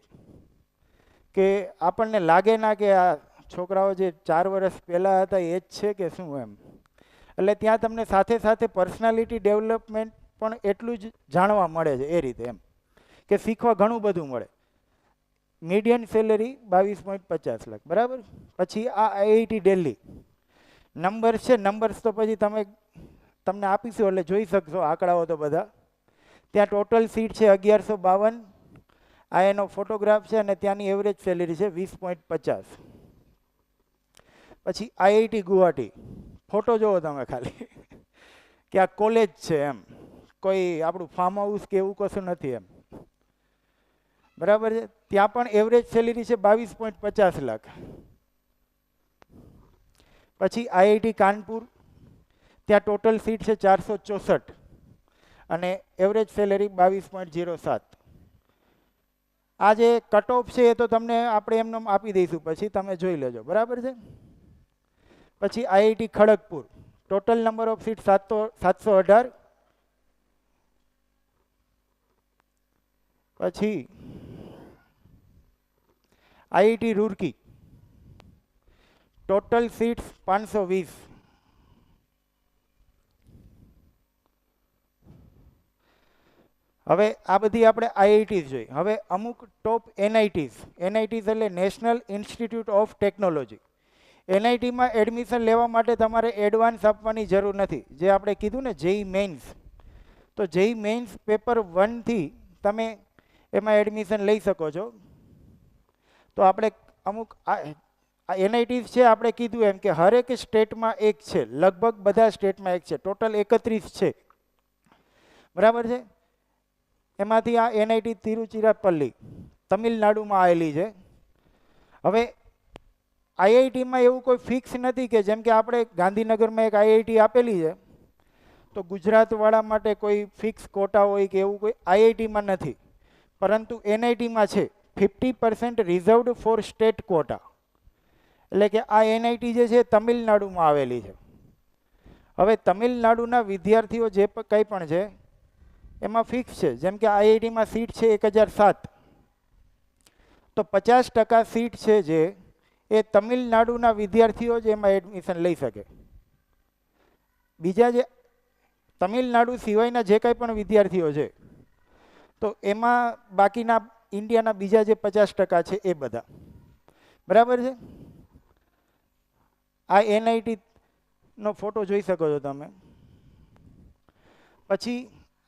કે આપણને લાગે ના કે આ છોકરાઓ જે 4 વર્ષ પહેલાં હતા એ જ છે કે શું. એમ એટલે ત્યાં તમને સાથે સાથે પર્સનાલિટી ડેવલપમેન્ટ પણ એટલું જ જાણવા મળે છે. એ રીતે એમ કે શીખવા ઘણું બધું મળે. Median salary 22.50 lakh. બરાબર. પછી આ આઈઆઈટી દિલ્હી નંબર્સ છે. નંબર્સ તો પછી તમને આપીશું એટલે જોઈ શકશો આંકડાઓ તો બધા. ત્યાં ટોટલ સીટ છે 1152. આ એનો ફોટોગ્રાફ છે અને ત્યાંની એવરેજ સેલેરી છે 20.50. પછી આઈઆઈટી ગુવાહાટી ફોટો જોવો તમે ખાલી કે આ કોલેજ છે. એમ કોઈ આપણું ફાર્મ હાઉસ કે એવું કશું નથી. એમ બરાબર છે. ત્યાં પણ એવરેજ સેલેરી છે 22.50 લાખ. પછી આઈઆઈટી કાનપુર, ત્યાં ટોટલ સીટ છે 464 અને એવરેજ સેલેરી 22.07. આ જે કટ ઓફ છે એ તો તમને આપણે એમને આપી દઈશું, પછી તમે જોઈ લેજો. બરાબર છે. પછી IIT Kharagpur total number of seat 718. પછી આઈઆઈટી રૂરકી ટોટલ સીટ્સ 520. હવે આ બધી આપણે આઈઆઈટીઝ જોઈ. હવે અમુક ટોપ એનઆઈટીઝ. એનઆઈટીઝ એટલે નેશનલ ઇન્સ્ટિટ્યૂટ ઓફ ટેકનોલોજી. એનઆઈટીમાં એડમિશન લેવા માટે તમારે એડવાન્સ આપવાની જરૂર નથી. જે આપણે કીધું ને જેઈ મેઇન્સ, તો જેઈ મેઇન્સ પેપર 1 થી તમે એમાં એડમિશન લઈ શકો છો. તો આપણે અમુક એનઆઈટીઝ છે, આપણે કીધું એમ કે હરેક સ્ટેટમાં એક છે, લગભગ બધા સ્ટેટમાં એક છે, ટોટલ 31 છે. બરાબર છે. એમાંથી આ એનઆઈટી તિરુચિરાપલ્લી તમિલનાડુમાં આવેલી છે. હવે આઈઆઈટીમાં એવું કોઈ ફિક્સ નથી કે જેમ કે આપણે ગાંધીનગરમાં એક આઈઆઈટી આપેલી છે, તો ગુજરાતવાળા માટે કોઈ ફિક્સ કોટા હોય કે એવું કોઈ આઈઆઈટીમાં નથી. પરંતુ એનઆઈટીમાં છે 50% રિઝર્વડ ફોર સ્ટેટ કોટા. એટલે કે આ એનઆઈટી જે છે તમિલનાડુમાં આવેલી છે. હવે તમિલનાડુના વિદ્યાર્થીઓ જે કંઈ પણ છે એમાં ફિક્સ છે. જેમ કે આઈઆઈટીમાં સીટ છે 1007, તો 50% સીટ છે જે એ તમિલનાડુના વિદ્યાર્થીઓ જ એમાં એડમિશન લઈ શકે. બીજા જે તમિલનાડુ સિવાયના જે કંઈ પણ વિદ્યાર્થીઓ છે, તો એમાં બાકીના ઇન્ડિયાના બીજા જે 50% છે એ બધા. બરાબર છે. આ એનઆઈટીનો ફોટો જોઈ શકો છો તમે. પછી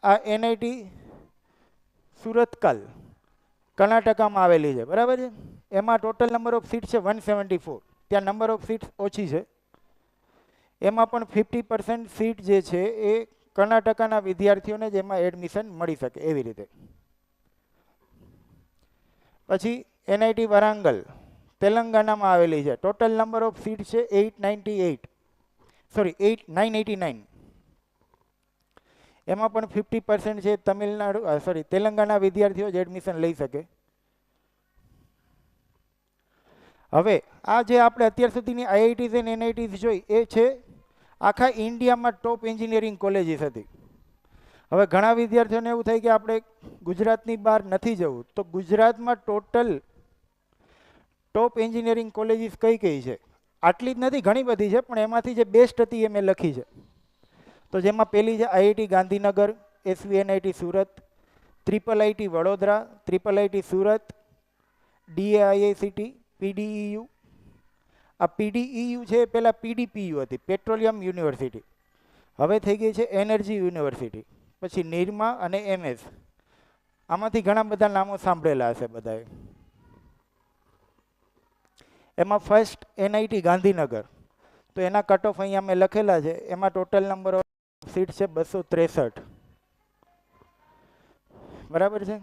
આ એનઆઈટી સુરતકલ કર્ણાટકામાં આવેલી છે. બરાબર છે. એમાં ટોટલ નંબર ઓફ સીટ છે 174. ત્યાં નંબર ઓફ સીટ ઓછી છે. એમાં પણ 50% સીટ જે છે એ કર્ણાટકના વિદ્યાર્થીઓને જ એમાં એડમિશન મળી શકે એવી રીતે. પછી એનઆઈટી વરાંગલ તેલંગાણામાં આવેલી છે. ટોટલ નંબર ઓફ સીટ છે 989. એમાં પણ 50% છે તેલંગાણા વિદ્યાર્થીઓ જ એડમિશન લઈ શકે. હવે આ જે આપણે અત્યાર સુધીની આઈઆઈટીઝ અને એનઆઈટીઝ જોઈ એ છે આખા ઇન્ડિયામાં ટોપ એન્જિનિયરિંગ કોલેજીસ હતી. હવે ઘણા વિદ્યાર્થીઓને એવું થાય કે આપણે ગુજરાતની બહાર નથી જવું, તો ગુજરાતમાં ટોટલ ટોપ એન્જિનિયરિંગ કોલેજીસ કઈ કઈ છે? આટલી જ નથી, ઘણી બધી છે, પણ એમાંથી જે બેસ્ટ હતી એ મેં લખી છે. તો જેમાં પહેલી છે IIT Gandhinagar, SVNIT Surat, triple IT Vadodara, triple IT Surat, DAIICT, PDEU. આ પીડીઈયુ છે એ પહેલાં પીડીપીયુ હતી, પેટ્રોલિયમ યુનિવર્સિટી, હવે થઈ ગઈ છે એનર્જી યુનિવર્સિટી. પછી નિરમા અને એમએસ, આમાંથી ઘણા બધા નામો સાંભળેલા હશે બધાએ. એમાં ફર્સ્ટ એનઆઈટી ગાંધીનગર, તો એના કટ ઓફ અહીંયા મેં લખેલા છે. એમાં ટોટલ નંબર ઓફ સીટ છે 263. બરાબર છે.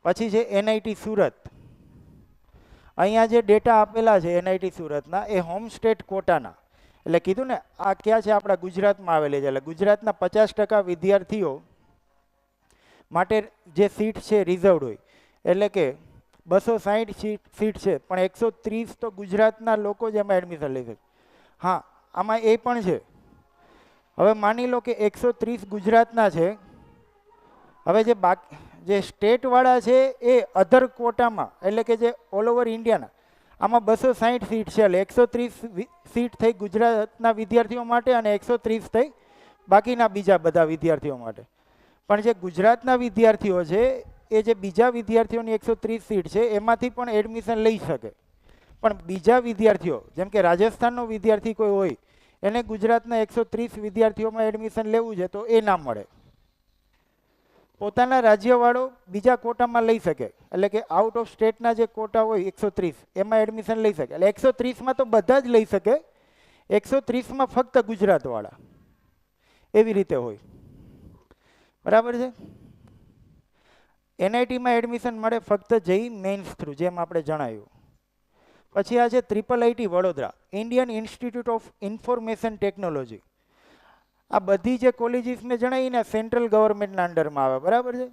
પછી છે એનઆઈટી સુરત. અહીંયા જે ડેટા આપેલા છે એનઆઈટી સુરતના એ હોમ સ્ટેટ કોટાના, એટલે કીધું ને આ ક્યાં છે, આપણા ગુજરાતમાં આવેલી છે. એટલે ગુજરાતના 50% વિદ્યાર્થીઓ માટે જે સીટ છે રિઝર્વડ હોય, એટલે કે 260 સીટ છે, પણ 130 તો ગુજરાતના લોકો જ એમાં એડમિશન લઈ શકે. હા, આમાં એ પણ છે, હવે માની લો કે 130 ગુજરાતના છે, હવે જે સ્ટેટવાળા છે એ અધર કોટામાં, એટલે કે જે ઓલ ઓવર ઇન્ડિયાના, આમાં 260 સીટ છે, એટલે 130 સીટ થઈ ગુજરાતના વિદ્યાર્થીઓ માટે અને 130 થઈ બાકીના બીજા બધા વિદ્યાર્થીઓ માટે. પણ જે ગુજરાતના વિદ્યાર્થીઓ છે એ જે બીજા વિદ્યાર્થીઓની 130 સીટ છે એમાંથી પણ એડમિશન લઈ શકે. પણ બીજા વિદ્યાર્થીઓ, જેમ કે રાજસ્થાનનો વિદ્યાર્થી કોઈ હોય, એને ગુજરાતના 130 વિદ્યાર્થીઓમાં એડમિશન લેવું છે તો એ ના મળે. પોતાના રાજ્યવાળો બીજા કોટામાં લઈ શકે, એટલે કે આઉટ ઓફ સ્ટેટના જે કોટા હોય 130 એમાં એડમિશન લઈ શકે. એટલે 130માં તો બધા જ લઈ શકે, 130માં ફક્ત ગુજરાતવાળા, એવી રીતે હોય. બરાબર છે. એનઆઈટીમાં એડમિશન મળે ફક્ત જેઈ મેઇન્સ થ્રુ, જેમ આપણે જણાવ્યું. પછી આ છે triple IT Vadodara, Indian institute of information technology. આ બધી જે કોલેજીસ મેં જણાવીને સેન્ટ્રલ ગવર્મેન્ટના અંડરમાં આવે. બરાબર છે.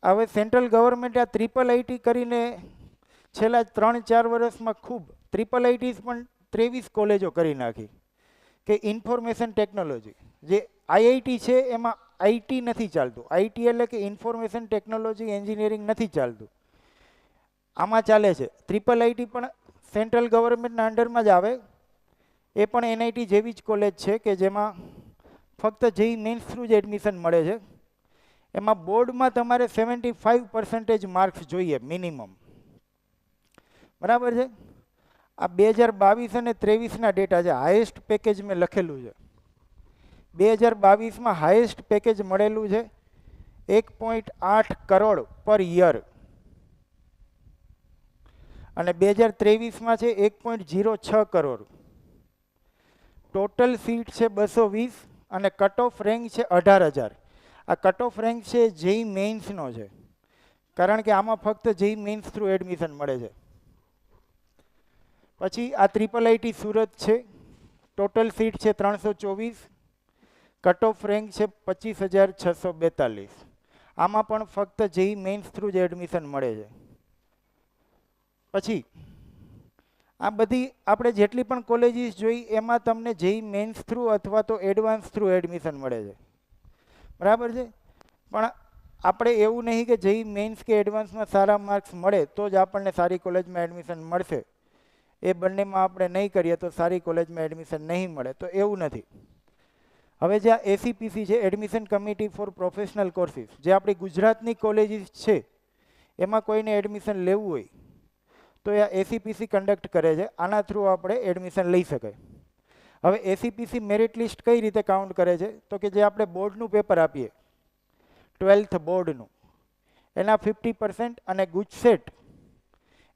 હવે સેન્ટ્રલ ગવર્મેન્ટે આ ટ્રિપલ આઈટી કરીને છેલ્લા 3-4 વર્ષમાં ખૂબ ટ્રિપલ આઈટીઝ પણ 23 કોલેજો કરી નાખી કે ઇન્ફોર્મેશન ટેકનોલોજી. જે આઈઆઈટી છે એમાં આઈટી નથી ચાલતું, આઈટી એટલે કે ઇન્ફોર્મેશન ટેકનોલોજી એન્જિનિયરિંગ નથી ચાલતું, આમાં ચાલે છે. ટ્રિપલ આઈટી પણ સેન્ટ્રલ ગવર્મેન્ટના અંડરમાં જ આવે, એ પણ એનઆઈટી જેવી જ કોલેજ છે કે જેમાં ફક્ત જેઈ મેઇન્સ થ્રુ જ એડમિશન મળે છે. એમાં બોર્ડમાં તમારે 75% માર્ક્સ જોઈએ મિનિમમ. બરાબર છે. આ 2022 અને 23ના ડેટા છે, હાઈએસ્ટ પેકેજ મેં લખેલું છે. 2022માં હાઈએસ્ટ પેકેજ મળેલું છે 1.8 કરોડ પર યર, અને 2023માં છે 1.06 કરોડ. ટોટલ સીટ છે 220 અને કટ ઓફ રેન્ક છે 18,000. આ કટ ઓફ રેન્ક છે જેઈ મેઇન્સનો છે, કારણ કે આમાં ફક્ત જેઈ મેઇન્સ થ્રુ એડમિશન મળે છે. પછી આ ટ્રિપલ આઈટી સુરત છે, ટોટલ સીટ છે 324, કટ ઓફ રેન્ક છે 25,642. આમાં પણ ફક્ત જેઈ મેઇન્સ થ્રુ જ એડમિશન મળે છે. પછી આ બધી આપણે જેટલી પણ કોલેજીસ જોઈ એમાં તમને જેઈ મેઇન્સ થ્રુ અથવા તો એડવાન્સ થ્રુ એડમિશન મળે છે. બરાબર છે. પણ આપણે એવું નહીં કે જેઈ મેઇન્સ કે એડવાન્સમાં સારા માર્ક્સ મળે તો જ આપણને સારી કોલેજમાં એડમિશન મળશે. એ બંનેમાં આપણે નહીં કરીએ તો સારી કોલેજમાં એડમિશન નહીં મળે, તો એવું નથી. હવે જે આ એસીપીસી છે, admission committee four professional courses, જે આપણી ગુજરાતની કોલેજીસ છે એમાં કોઈને એડમિશન લેવું હોય તો એ એસીપીસી કન્ડક્ટ કરે છે. આના થ્રુ આપણે એડમિશન લઈ શકાય. હવે એસીપીસી મેરિટ લિસ્ટ કઈ રીતે કાઉન્ટ કરે છે, તો કે જે આપણે બોર્ડનું પેપર આપીએ 12th બોર્ડનું, એના 50% અને ગુજસેટ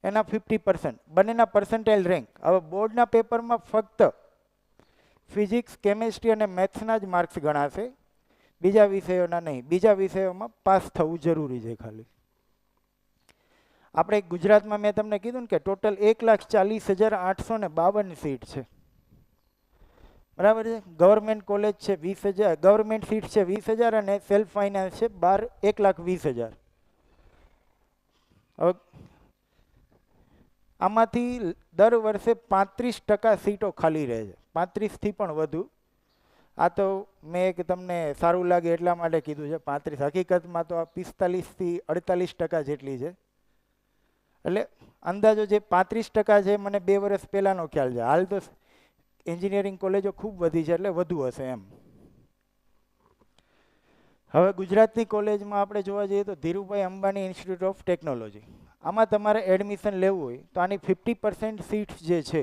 એના 50%, બંનેના પર્સન્ટાઇલ રેન્ક. હવે બોર્ડના પેપરમાં ફક્ત ફિઝિક્સ, કેમેસ્ટ્રી અને મેથ્સના જ માર્ક્સ ગણાશે, બીજા વિષયોના નહીં. બીજા વિષયોમાં પાસ થવું જરૂરી છે ખાલી. આપણે ગુજરાતમાં મેં તમને કીધું ને કે ટોટલ 1,40,852 સીટ છે. બરાબર છે. ગવર્મેન્ટ કોલેજ છે 20,000, ગવર્મેન્ટ સીટ છે 20,000 અને સેલ્ફ ફાઇનાન્સ છે 1,20,000. હવે આમાંથી દર વર્ષે 35% સીટો ખાલી રહે છે, 35થી પણ વધુ. આ તો મેં એક તમને સારું લાગે એટલા માટે કીધું છે 35. હકીકતમાં તો આ 45થી 48% જેટલી છે. એટલે અંદાજો જે 35% છે મને 2 વર્ષ પહેલાંનો ખ્યાલ છે. હાલ તો એન્જિનિયરિંગ કોલેજો ખૂબ વધી છે એટલે વધુ હશે એમ. હવે ગુજરાતની કોલેજમાં આપણે જોવા જઈએ તો Dhirubhai Ambani institute of technology, આમાં તમારે એડમિશન લેવું હોય તો આની 50% સીટ્સ જે છે,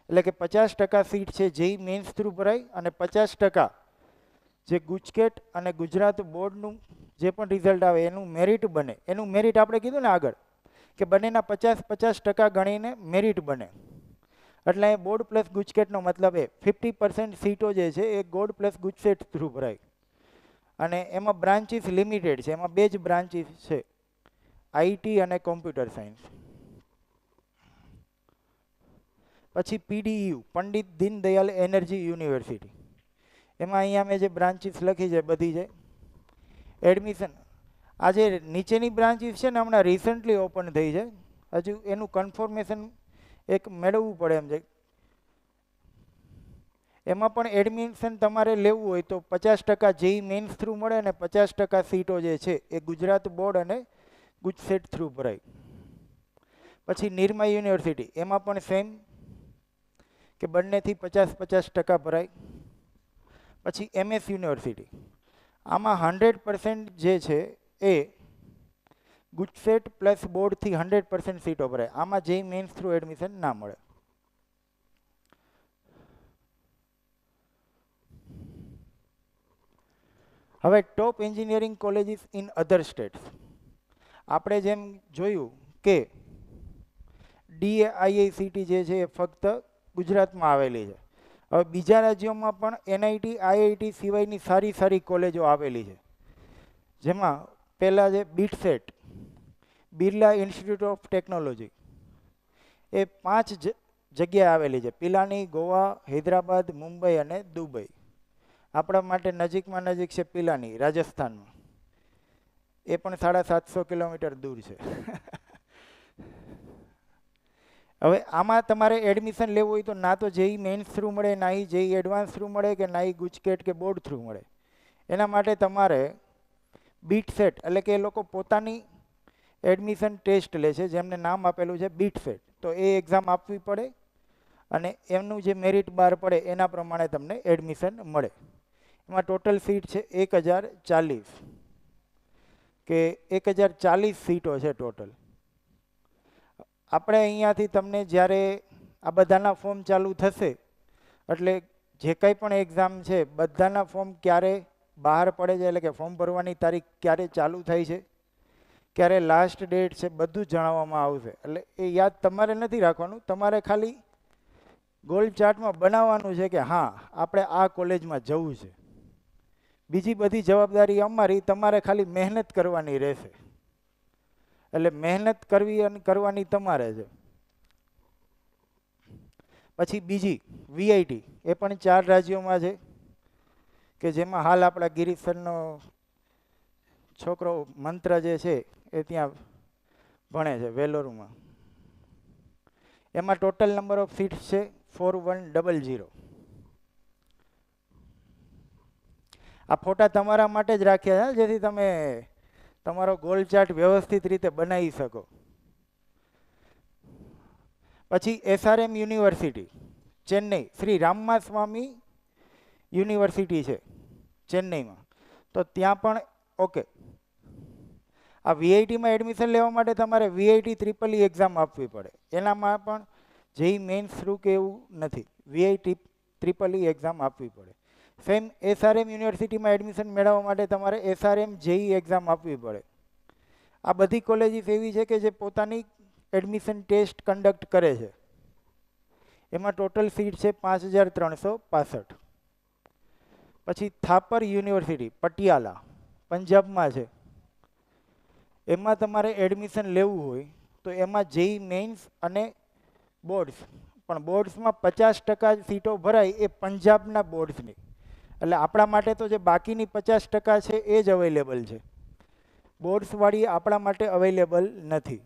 એટલે કે 50% સીટ છે જેઈ મેન્સ થ્રુ ભરાય અને 50% જે ગુજકેટ અને ગુજરાત બોર્ડનું જે પણ રિઝલ્ટ આવે એનું મેરિટ બને. એનું મેરિટ આપણે કીધું ને આગળ કે બંનેના 50% ગણીને મેરિટ બને. એટલે એ બોર્ડ પ્લસ ગુજકેટનો મતલબ એ 50% સીટો જે છે એ બોર્ડ પ્લસ ગુજકેટ થ્રુ ભરાય. અને એમાં બ્રાન્ચીસ લિમિટેડ છે, એમાં 2 જ બ્રાન્ચીસ છે, આઈટી અને કોમ્પ્યુટર સાયન્સ. પછી PDU, Pandit Deendayal energy university, એમાં અહીંયા મેં જે બ્રાન્ચીસ લખી છે બધી છે. એડમિશન આ જે નીચેની બ્રાન્ચીસ છે ને હમણાં રિસન્ટલી ઓપન થઈ છે, હજુ એનું કન્ફર્મેશન એક મેળવવું પડે એમ છે. એમાં પણ એડમિશન તમારે લેવું હોય તો 50% જેઈ મેન્સ થ્રુ મળે અને 50% સીટો જે છે એ ગુજરાત બોર્ડ અને ગુજસેટ થ્રુ ભરાય. પછી નિરમા યુનિવર્સિટી, એમાં પણ સેમ કે બંનેથી 50% ભરાય. પછી એમએસ યુનિવર્સિટી, આમાં 100% જે છે એ ગુજસેટ પ્લસ બોર્ડથી 100% સીટો ભરાય. આમાં જેઈ મેન્સ થ્રુ એડમિશન ના મળે. હવે top engineering colleges in other states, આપણે જેમ જોયું કે DAIICT જે છે એ ફક્ત ગુજરાતમાં આવેલી છે. હવે બીજા રાજ્યોમાં પણ NIT, IIT સિવાયની સારી સારી કોલેજો આવેલી છે. જેમાં પહેલાં છે બીટસેટ, બિરલા ઇન્સ્ટિટ્યૂટ ઓફ ટેકનોલોજી, એ 5 જગ્યાએ આવેલી છે. પિલાની, ગોવા, હૈદરાબાદ, મુંબઈ અને દુબઈ. આપણા માટે નજીકમાં નજીક છે પિલાની, રાજસ્થાનમાં. એ પણ 750 કિલોમીટર દૂર છે. હવે આમાં તમારે એડમિશન લેવું હોય તો ના તો જેઈ મેન્સ થ્રુ મળે, ના જેઈ એડવાન્સ થ્રુ મળે, કે ના ગુજકેટ કે બોર્ડ થ્રુ મળે. એના માટે તમારે બીટસેટ, એટલે કે એ લોકો પોતાની એડમિશન ટેસ્ટ લે છે જેમને નામ આપેલું છે બીટસેટ, તો એ એક્ઝામ આપવી પડે અને એમનું જે મેરિટ બહાર પડે એના પ્રમાણે તમને એડમિશન મળે. એમાં ટોટલ સીટ છે 1,040, કે 1,040 સીટો છે ટોટલ. આપણે અહીંયાથી તમને જ્યારે આ બધાના ફોર્મ ચાલુ થશે એટલે જે કંઈ પણ એક્ઝામ છે બધાના ફોર્મ ક્યારે બહાર પડે છે, એટલે કે ફોર્મ ભરવાની તારીખ ક્યારે ચાલુ થાય છે, ક્યારે લાસ્ટ ડેટ છે, બધું જણાવવામાં આવશે. એટલે એ યાદ તમારે નથી રાખવાનું, તમારે ખાલી ગોલ ચાર્ટમાં બનાવવાનું છે કે હા આપણે આ કોલેજમાં જવું છે. બીજી બધી જવાબદારી અમારી, તમારે ખાલી મહેનત કરવાની રહેશે. એટલે મહેનત કરવાની તમારે છે. પછી બીજી VIT, એ પણ 4 રાજ્યોમાં છે, કે જેમાં હાલ આપણા ગિરીશ સરનો છોકરો મંત્ર જે છે એ ત્યાં ભણે છે વેલોરમાં. એમાં ટોટલ નંબર ઓફ સીટ્સ છે 4100. આ ફોટા તમારા માટે જ રાખ્યા છે જેથી તમે તમારો ગોલ ચાર્ટ વ્યવસ્થિત રીતે બનાવી શકો. પછી SRM યુનિવર્સિટી ચેન્નઈ, શ્રી રામમા સ્વામી યુનિવર્સિટી છે ચેન્નઈમાં, તો ત્યાં પણ ઓકે. આ VITમાં એડમિશન લેવા માટે તમારે VIT EEE એક્ઝામ આપવી પડે. એનામાં પણ જેઈ મેન્સ થ્રુ કે એવું નથી, VIT EEE એક્ઝામ આપવી પડે. સેમ SRM યુનિવર્સિટીમાં એડમિશન મેળવવા માટે તમારે SRM JEE એક્ઝામ આપવી પડે. આ બધી કોલેજીસ એવી છે કે જે પોતાની એડમિશન ટેસ્ટ કન્ડક્ટ કરે છે. એમાં ટોટલ સીટ છે 5,365. પછી થાપર યુનિવર્સિટી પટિયાલા પંજાબમાં છે, એમાં તમારે એડમિશન લેવું હોય તો એમાં જેઈ મેઇન્સ અને બોર્ડ્સ, પણ બોર્ડ્સમાં 50% સીટો ભરાય એ પંજાબના બોર્ડ્સની, એટલે આપણા માટે તો જે બાકીની 50% છે એ જ અવેલેબલ છે, બોર્ડ્સવાળી આપણા માટે અવેલેબલ નથી.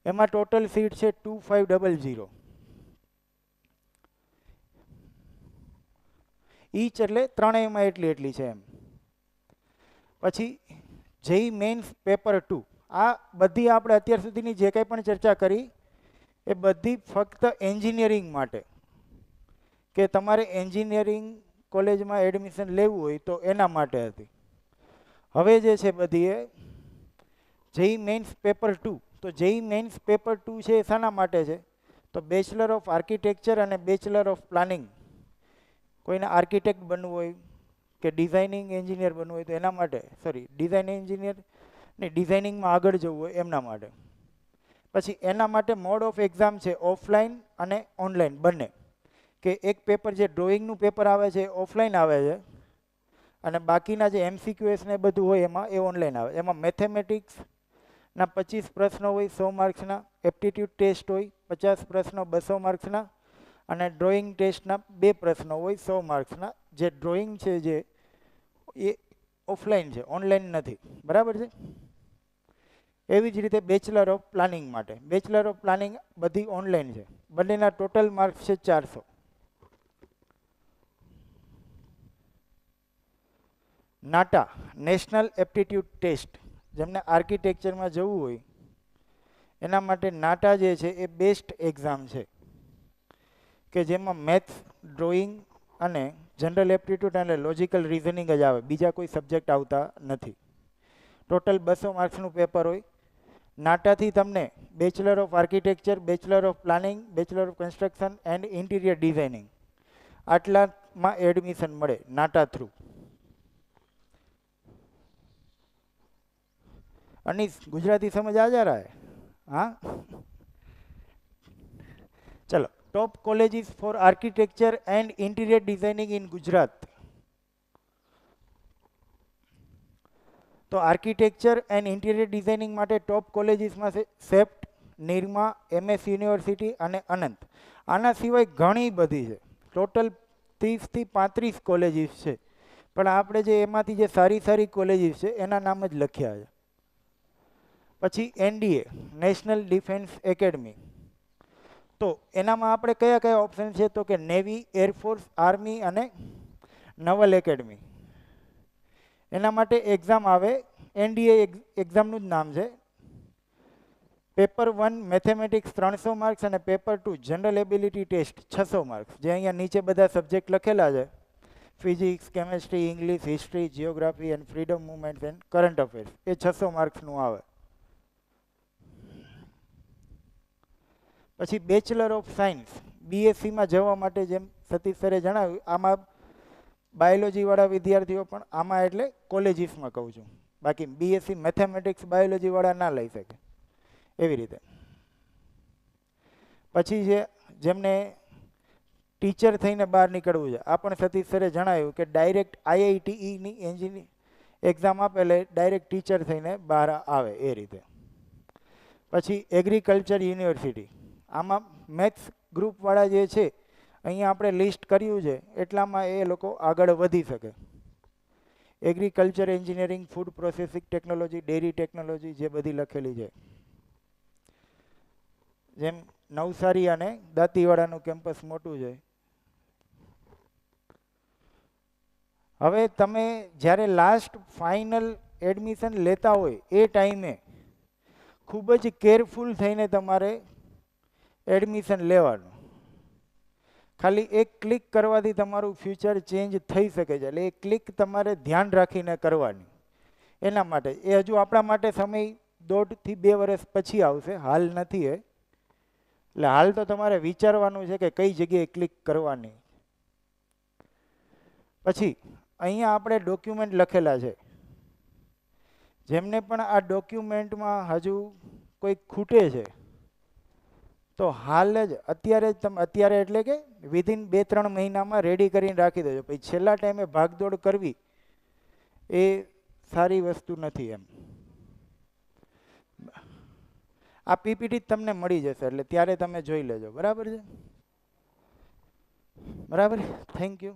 એમાં ટોટલ સીટ છે 2500 ઈચ, એટલે ત્રણેયમાં એટલી છે એમ. પછી જેઈ મેઇન્સ પેપર 2, આ બધી આપણે અત્યાર સુધીની જે કંઈ પણ ચર્ચા કરી એ બધી ફક્ત એન્જિનિયરિંગ માટે, કે તમારે એન્જિનિયરિંગ કોલેજમાં એડમિશન લેવું હોય તો એના માટે હતી. હવે જે છે બધી એ જેઈ મેઇન્સ પેપર 2, તો જેઈ મેઇન્સ પેપર 2 છે એ શાના માટે છે? તો બેચલર ઓફ આર્કિટેક્ચર અને બેચલર ઓફ પ્લાનિંગ, કોઈને આર્કિટેક્ટ બનવું હોય કે ડિઝાઇનિંગ એન્જિનિયર બનવું હોય તો એના માટે, સોરી ડિઝાઇન એન્જિનિયર ને ડિઝાઇનિંગમાં આગળ જવું હોય એમના માટે. પછી એના માટે મોડ ઓફ એક્ઝામ છે ઓફલાઈન અને ઓનલાઈન બંને, કે એક પેપર જે ડ્રોઈંગનું પેપર આવે છે એ ઓફલાઈન આવે છે અને બાકીના જે MCQs ને બધું હોય એમાં એ ઓનલાઈન આવે. એમાં મેથેમેટિક્સના 25 પ્રશ્નો હોય 100 માર્ક્સના, એપ્ટિટ્યૂડ ટેસ્ટ હોય 50 પ્રશ્નો 200 માર્ક્સના, અને ડ્રોઈંગ ટેસ્ટના 2 પ્રશ્નો હોય 100 માર્ક્સના. જે ડ્રોઈંગ છે જે એ ઓફલાઈન છે, ઓનલાઈન નથી, બરાબર છે. એવી જ રીતે બેચલર ઓફ પ્લાનિંગ માટે, બેચલર ઓફ પ્લાનિંગ બધી ઓનલાઈન છે, બંનેના ટોટલ માર્ક્સ છે 400. નાટા નેશનલ એપ્ટિટ્યૂડ ટેસ્ટ, જેમને આર્કિટેક્ચરમાં જવું હોય એના માટે નાટા જે છે એ બેસ્ટ એક્ઝામ છે, કે જેમાં મેથ્સ, ડ્રોઈંગ અને જનરલ એપ્ટિટ્યૂડ અને લોજિકલ રિઝનિંગ જ આવે, બીજા કોઈ સબ્જેક્ટ આવતા નથી. ટોટલ 200 માર્ક્સનું પેપર હોય. નાટાથી તમને bachelor of architecture, bachelor of planning, bachelor of construction and interior designing આટલામાં એડમિશન મળે નાટા થ્રુ. અનીસ ગુજરાતી સમજ આ જા રહા હે? हाँ चलो, top colleges for architecture and interior designing in Gujarat. तो आर्किटेक्चर एंड इंटीरियर डिजाइनिंग માટે ટોપ કોલેજીસમાં છે સેપ્ટ, નિરમા, MS યુનિવર્સિટી અને અનંત. આના સિવાય ઘણી બધી છે, ટોટલ 30 થી 35 કોલેજીસ છે, પણ આપણે જે એમાંથી જે સારી સારી કોલેજીસ છે એના નામ જ લખ્યા છે. પછી NDA નેશનલ ડિફેન્સ એકેડમી, તો એનામાં આપણે કયા કયા ઓપ્શન છે? તો કે નેવી, એરફોર્સ, આર્મી અને નવલ એકેડમી. એના માટે એક્ઝામ આવે, NDA એક્ઝામનું જ નામ છે. પેપર 1 મેથેમેટિક્સ 300 માર્ક્સ અને paper 2 general ability test 600 marks, જે અહીંયા નીચે બધા સબ્જેક્ટ લખેલા છે, physics, chemistry, English, history, geography and freedom movement and current affairs, એ 600 માર્ક્સનું આવે. પછી બેચલર ઓફ સાયન્સ BScમાં જવા માટે, જેમ સતીશ સરે જણાવ્યું, આમાં બાયોલોજીવાળા વિદ્યાર્થીઓ પણ આમાં, એટલે કોલેજીસમાં કહું છું, બાકી BSc મેથેમેટિક્સ બાયોલોજીવાળા ના લઈ શકે, એવી રીતે. પછી જેમને ટીચર થઈને બહાર નીકળવું છે, આ પણ સતીશ સરે જણાવ્યું કે ડાયરેક્ટ IITની એક્ઝામ આપે એટલે ડાયરેક્ટ ટીચર થઈને બહાર આવે એ રીતે. પછી એગ્રીકલ્ચર યુનિવર્સિટી, આમાં મેથ્સ ગ્રુપવાળા જે છે અહીંયા આપણે લિસ્ટ કર્યું છે એટલામાં એ લોકો આગળ વધી શકે. Agriculture engineering, food processing technology, dairy technology, જે બધી લખેલી છે. જેમ નવસારી અને દાંતીવાડાનું કેમ્પસ મોટું છે. હવે તમે જ્યારે લાસ્ટ ફાઇનલ એડમિશન લેતા હોય એ ટાઈમે ખૂબ જ કેરફુલ થઈને તમારે એડમિશન લેવાનું. ખાલી એક ક્લિક કરવાથી તમારું ફ્યુચર ચેન્જ થઈ શકે છે, એટલે એ ક્લિક તમારે ધ્યાન રાખીને કરવાની. એના માટે એ હજુ આપણા માટે સમય 1.5 થી 2 વર્ષ પછી આવશે, હાલ નથી એ. એટલે હાલ તો તમારે વિચારવાનું છે કે કઈ જગ્યાએ ક્લિક કરવાની. પછી અહીંયા આપણે ડોક્યુમેન્ટ લખેલા છે, જેમને પણ આ ડોક્યુમેન્ટમાં હજુ કોઈ ખૂટે છે તો હાલ જ અત્યારે એટલે કે વિધિન 2-3 મહિનામાં રેડી કરીને રાખી દેજો. પછી છેલ્લા ટાઈમે ભાગદોડ કરવી એ સારી વસ્તુ નથી એમ. આ પીપીટી તમને મળી જશે એટલે ત્યારે તમે જોઈ લેજો. બરાબર છે? બરાબર. Thank you.